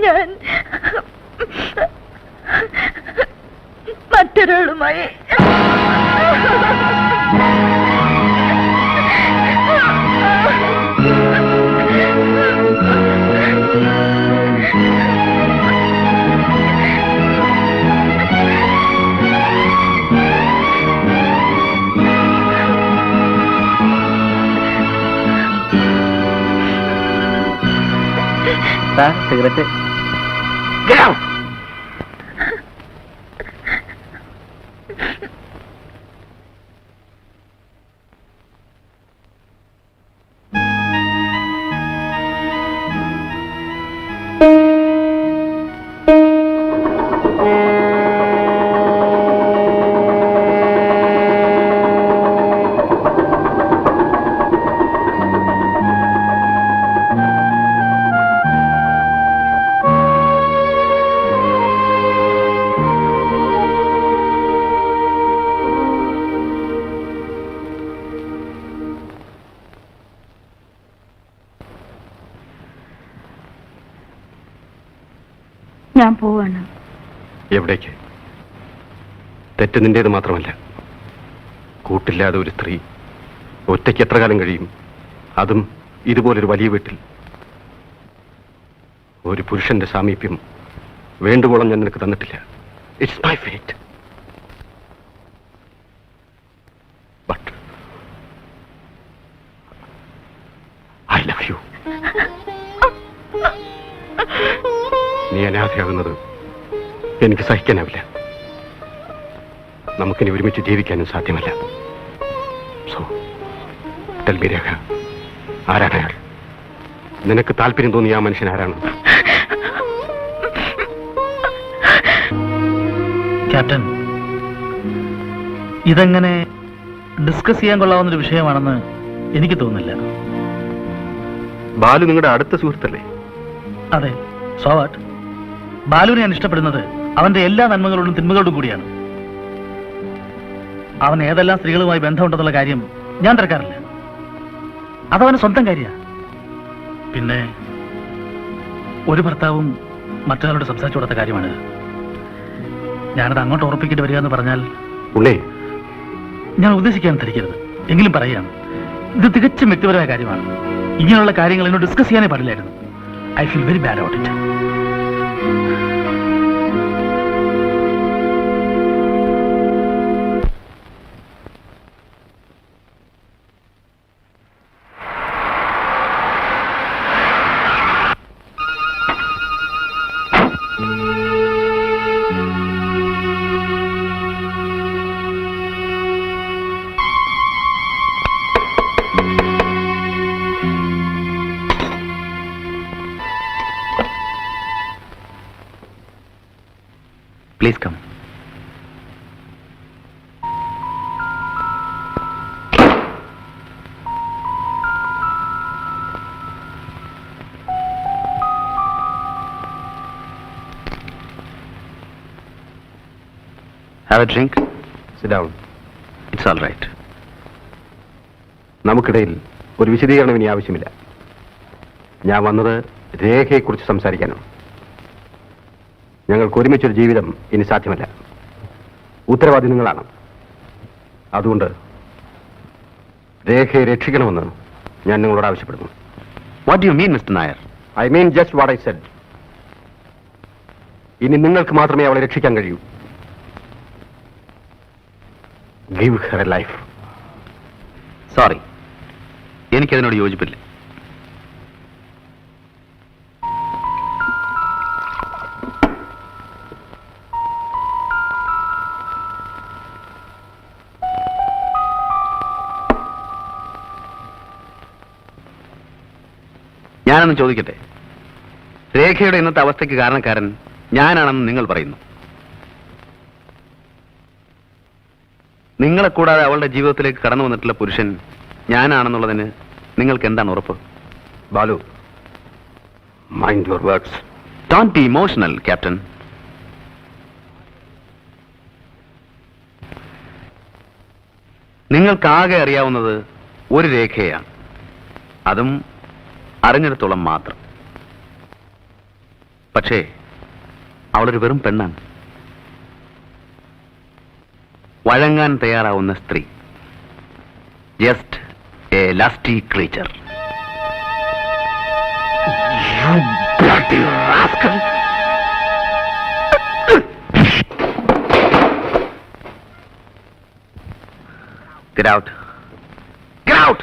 ഞാൻ മറ്റൊരാളുമായി സിഗരറ്റ്. ഞാൻ പോവാണ്. എവിടേക്ക്? തെറ്റ് നിന്റേത് മാത്രമല്ല. കൂട്ടില്ലാതെ ഒരു സ്ത്രീ ഒറ്റയ്ക്ക് എത്ര കാലം കഴിയും? അതും ഇതുപോലൊരു വലിയ വീട്ടിൽ. ഒരു പുരുഷന്റെ സാമീപ്യം വേണ്ടുവോളം ഞാൻ നിനക്ക് തന്നിട്ടില്ല. It's my fate. But I love you. നീ അനാഥയാകുന്നത് എനിക്ക് സഹിക്കാനാവില്ല. നമുക്കിനി ഒരുമിച്ച് ജീവിക്കാനും സാധ്യമല്ല. സോ ടെൽ മീ രേഖ, ആരാണ് അയാൾ? നിനക്ക് താല്പര്യം തോന്നിയ ആ മനുഷ്യൻ ആരാണ്? ക്യാപ്റ്റൻ, ഇതെങ്ങനെ ഡിസ്കസ് ചെയ്യാൻ കൊള്ളാവുന്നൊരു വിഷയമാണെന്ന് എനിക്ക് തോന്നുന്നില്ല. ബാലു നിങ്ങളുടെ അടുത്ത സുഹൃത്തല്ലേ? അതെ, സോ വാട്ട്? ബാലുവിനെ ഞാൻ ഇഷ്ടപ്പെടുന്നത് അവന്റെ എല്ലാ നന്മകളോടും തിന്മകളോടും കൂടിയാണ്. അവൻ ഏതെല്ലാം സ്ത്രീകളുമായി ബന്ധമുണ്ടെന്നുള്ള കാര്യം ഞാൻ തിരക്കാറില്ല. അതവന് സ്വന്തം കാര്യമാണ്. പിന്നെ ഒരു ഭർത്താവും മറ്റൊരാളോട് സംസാരിച്ചു കൊടുത്ത കാര്യമാണ്. ഞാനത് അങ്ങോട്ട് ഉറപ്പിക്കേണ്ടി വരിക എന്ന് പറഞ്ഞാൽ ഉള്ളേ, ഞാൻ ഉദ്ദേശിക്കാൻ ധരിക്കരുത്. എങ്കിലും പറയുകയാണ്, ഇത് തികച്ചും വ്യക്തിപരമായ കാര്യമാണ്. ഇങ്ങനെയുള്ള കാര്യങ്ങൾ എന്നോട് ഡിസ്കസ് ചെയ്യാനേ പാടില്ലായിരുന്നു. I feel very bad about it. Please come. Have a drink? Sit down. It's all right. നമുക്കിടയിൽ ഒരു വിശദീകരണം ഇനി ആവശ്യമില്ല. ഞാൻ വന്നത് രേഖയെക്കുറിച്ച് സംസാരിക്കാനാണ്. ഞങ്ങൾക്ക് ഒരുമിച്ചൊരു ജീവിതം ഇനി സാധ്യമല്ല. ഉത്തരവാദി നിങ്ങളാണ്. അതുകൊണ്ട് രേഖയെ രക്ഷിക്കണമെന്ന് ഞാൻ നിങ്ങളോട് ആവശ്യപ്പെടുന്നു. What do you mean, Mr. Nair? I mean just what I said. ഇനി നിങ്ങൾക്ക് മാത്രമേ അവളെ രക്ഷിക്കാൻ കഴിയൂ. Give her a life. Sorry. എനിക്കതിനോട് യോജിപ്പില്ല. ഞാനൊന്ന് ചോദിക്കട്ടെ, രേഖയുടെ ഇന്നത്തെ അവസ്ഥയ്ക്ക് കാരണക്കാരൻ ഞാനാണെന്ന് നിങ്ങൾ പറയുന്നു. നിങ്ങളെ കൂടാതെ അവളുടെ ജീവിതത്തിലേക്ക് കടന്നു വന്നിട്ടുള്ള പുരുഷൻ ഞാനാണെന്നുള്ളതിന് നിങ്ങൾക്ക് എന്താണ് ഉറപ്പ്? Balu, mind your words. Don't be emotional, captain. നിങ്ങൾക്കാകെ അറിയാവുന്നത് ഒരു രേഖയാണ്. അതും അറിഞ്ഞിടത്തോളം മാത്രം. പക്ഷേ അവളൊരു വെറും പെണ്ണാണ്. വഴങ്ങാൻ തയ്യാറാവുന്ന സ്ത്രീ. Just A lasty creature. You bloody rascal! Get out. Get out!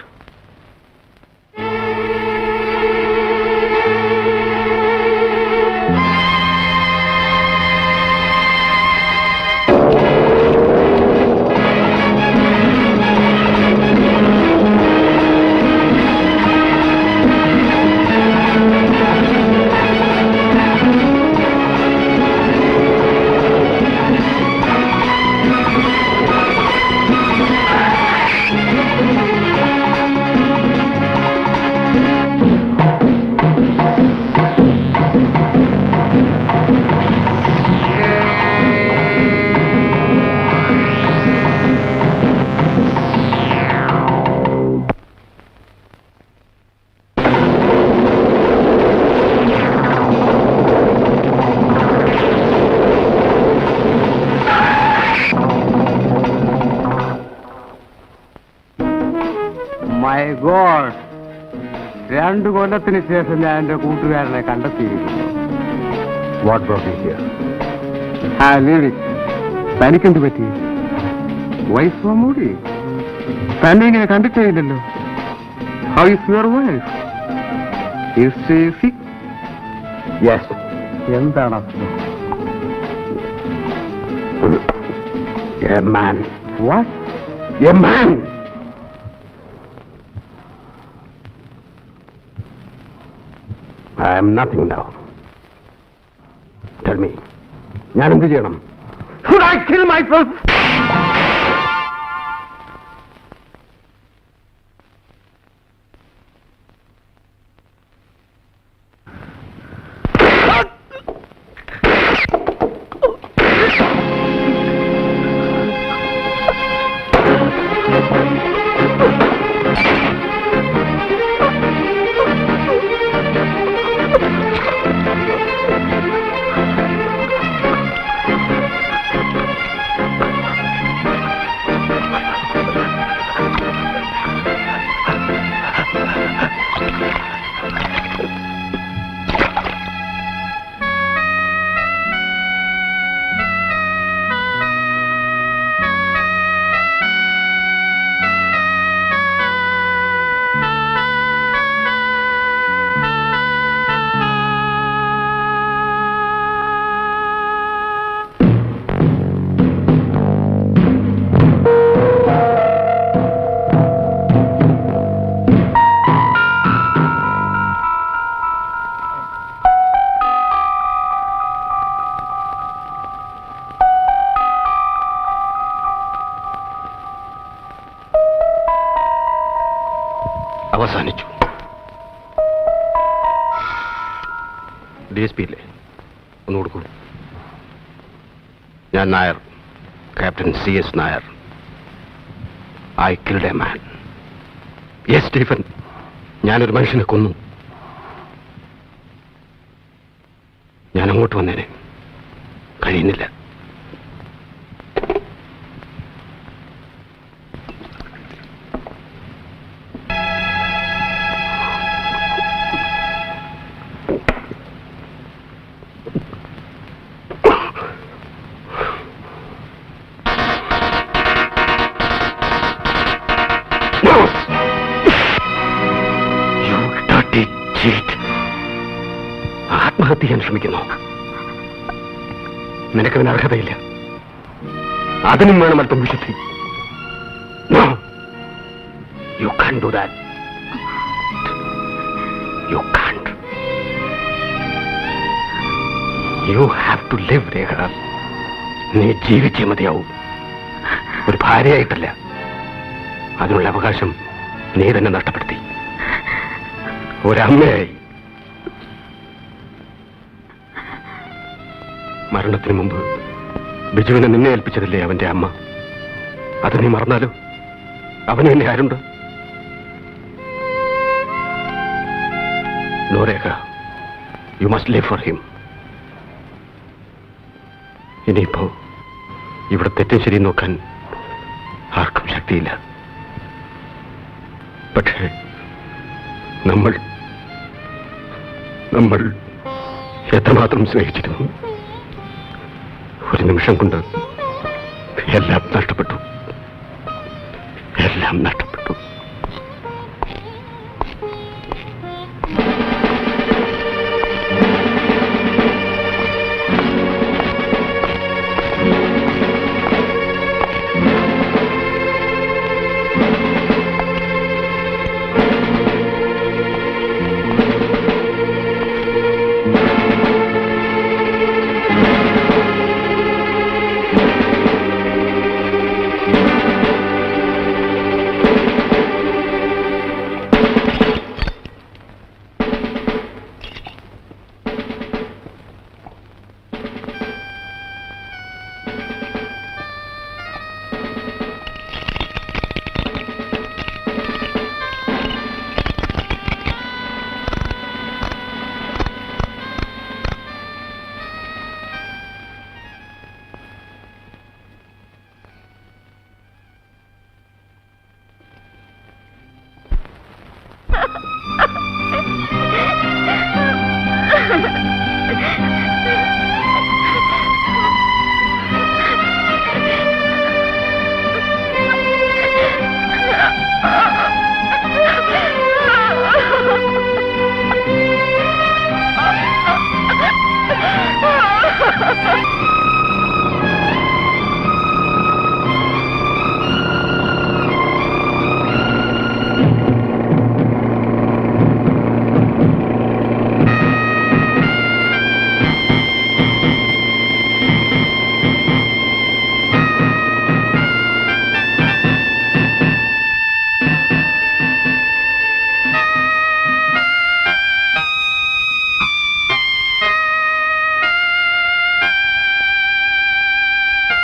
My God, 2 കൊല്ലത്തിന് ശേഷം ഞാൻ എന്റെ കൂട്ടുകാരനെ കണ്ടെത്തിയിരിക്കുന്നു. What brought you here? തനിക്കെന്ത് പറ്റി? വൈഫ് മൂടി തന്നെ ഇങ്ങനെ കണ്ടിട്ടേ ഇല്ലല്ലോ. How is your wife? Is she sick? Yes. എന്താണ് അസുഖം? A man. What? A man! I am nothing now. Tell me, ഞാൻ എന്ത് ചെയ്യണം? Should I kill myself? അവസാനിച്ചു. DSP ഇല്ലേ, ഒന്ന് കൊടുക്കൂ. ഞാൻ Nair, captain CS Nair. I killed a man. Yes Stephen, ഞാനൊരു മനുഷ്യനെ കൊന്നു. ഞാൻ അങ്ങോട്ട് വന്നേനെ, കഴിയുന്നില്ല. ആത്മഹത്യ ചെയ്യാൻ ശ്രമിക്കുന്നു. നിനക്കതിന് അർഹതയില്ല. അതിനും വേണം അല്പം വിശുദ്ധി. You can do that. You can't. You have to live, Rekha. നീ ജീവിച്ചേ മതിയാവും. ഒരു ഭാര്യയായിട്ടല്ല. അതിനുള്ള അവകാശം നീ തന്നെ നഷ്ടപ്പെടുത്തി. ഒരമ്മയായി. മരണത്തിന് മുമ്പ് ബിജുവിനെ നിന്നെ ഏൽപ്പിച്ചതല്ലേ അവന്റെ അമ്മ? അത് നീ മറന്നാലോ? അവന് എന്നെ ആരുണ്ട്? No Rekha, you must live for him. ഇനിയിപ്പോ ഇവിടെ തെറ്റും ശരിയും നോക്കാൻ ആർക്കും ശക്തിയില്ല. പക്ഷേ നമ്മൾ എത്രമാത്രം സ്നേഹിച്ചിരുന്നു. ഒരു നിമിഷം കൊണ്ട് എല്ലാം നഷ്ടപ്പെട്ടു. എല്ലാം നഷ്ടപ്പെട്ടു.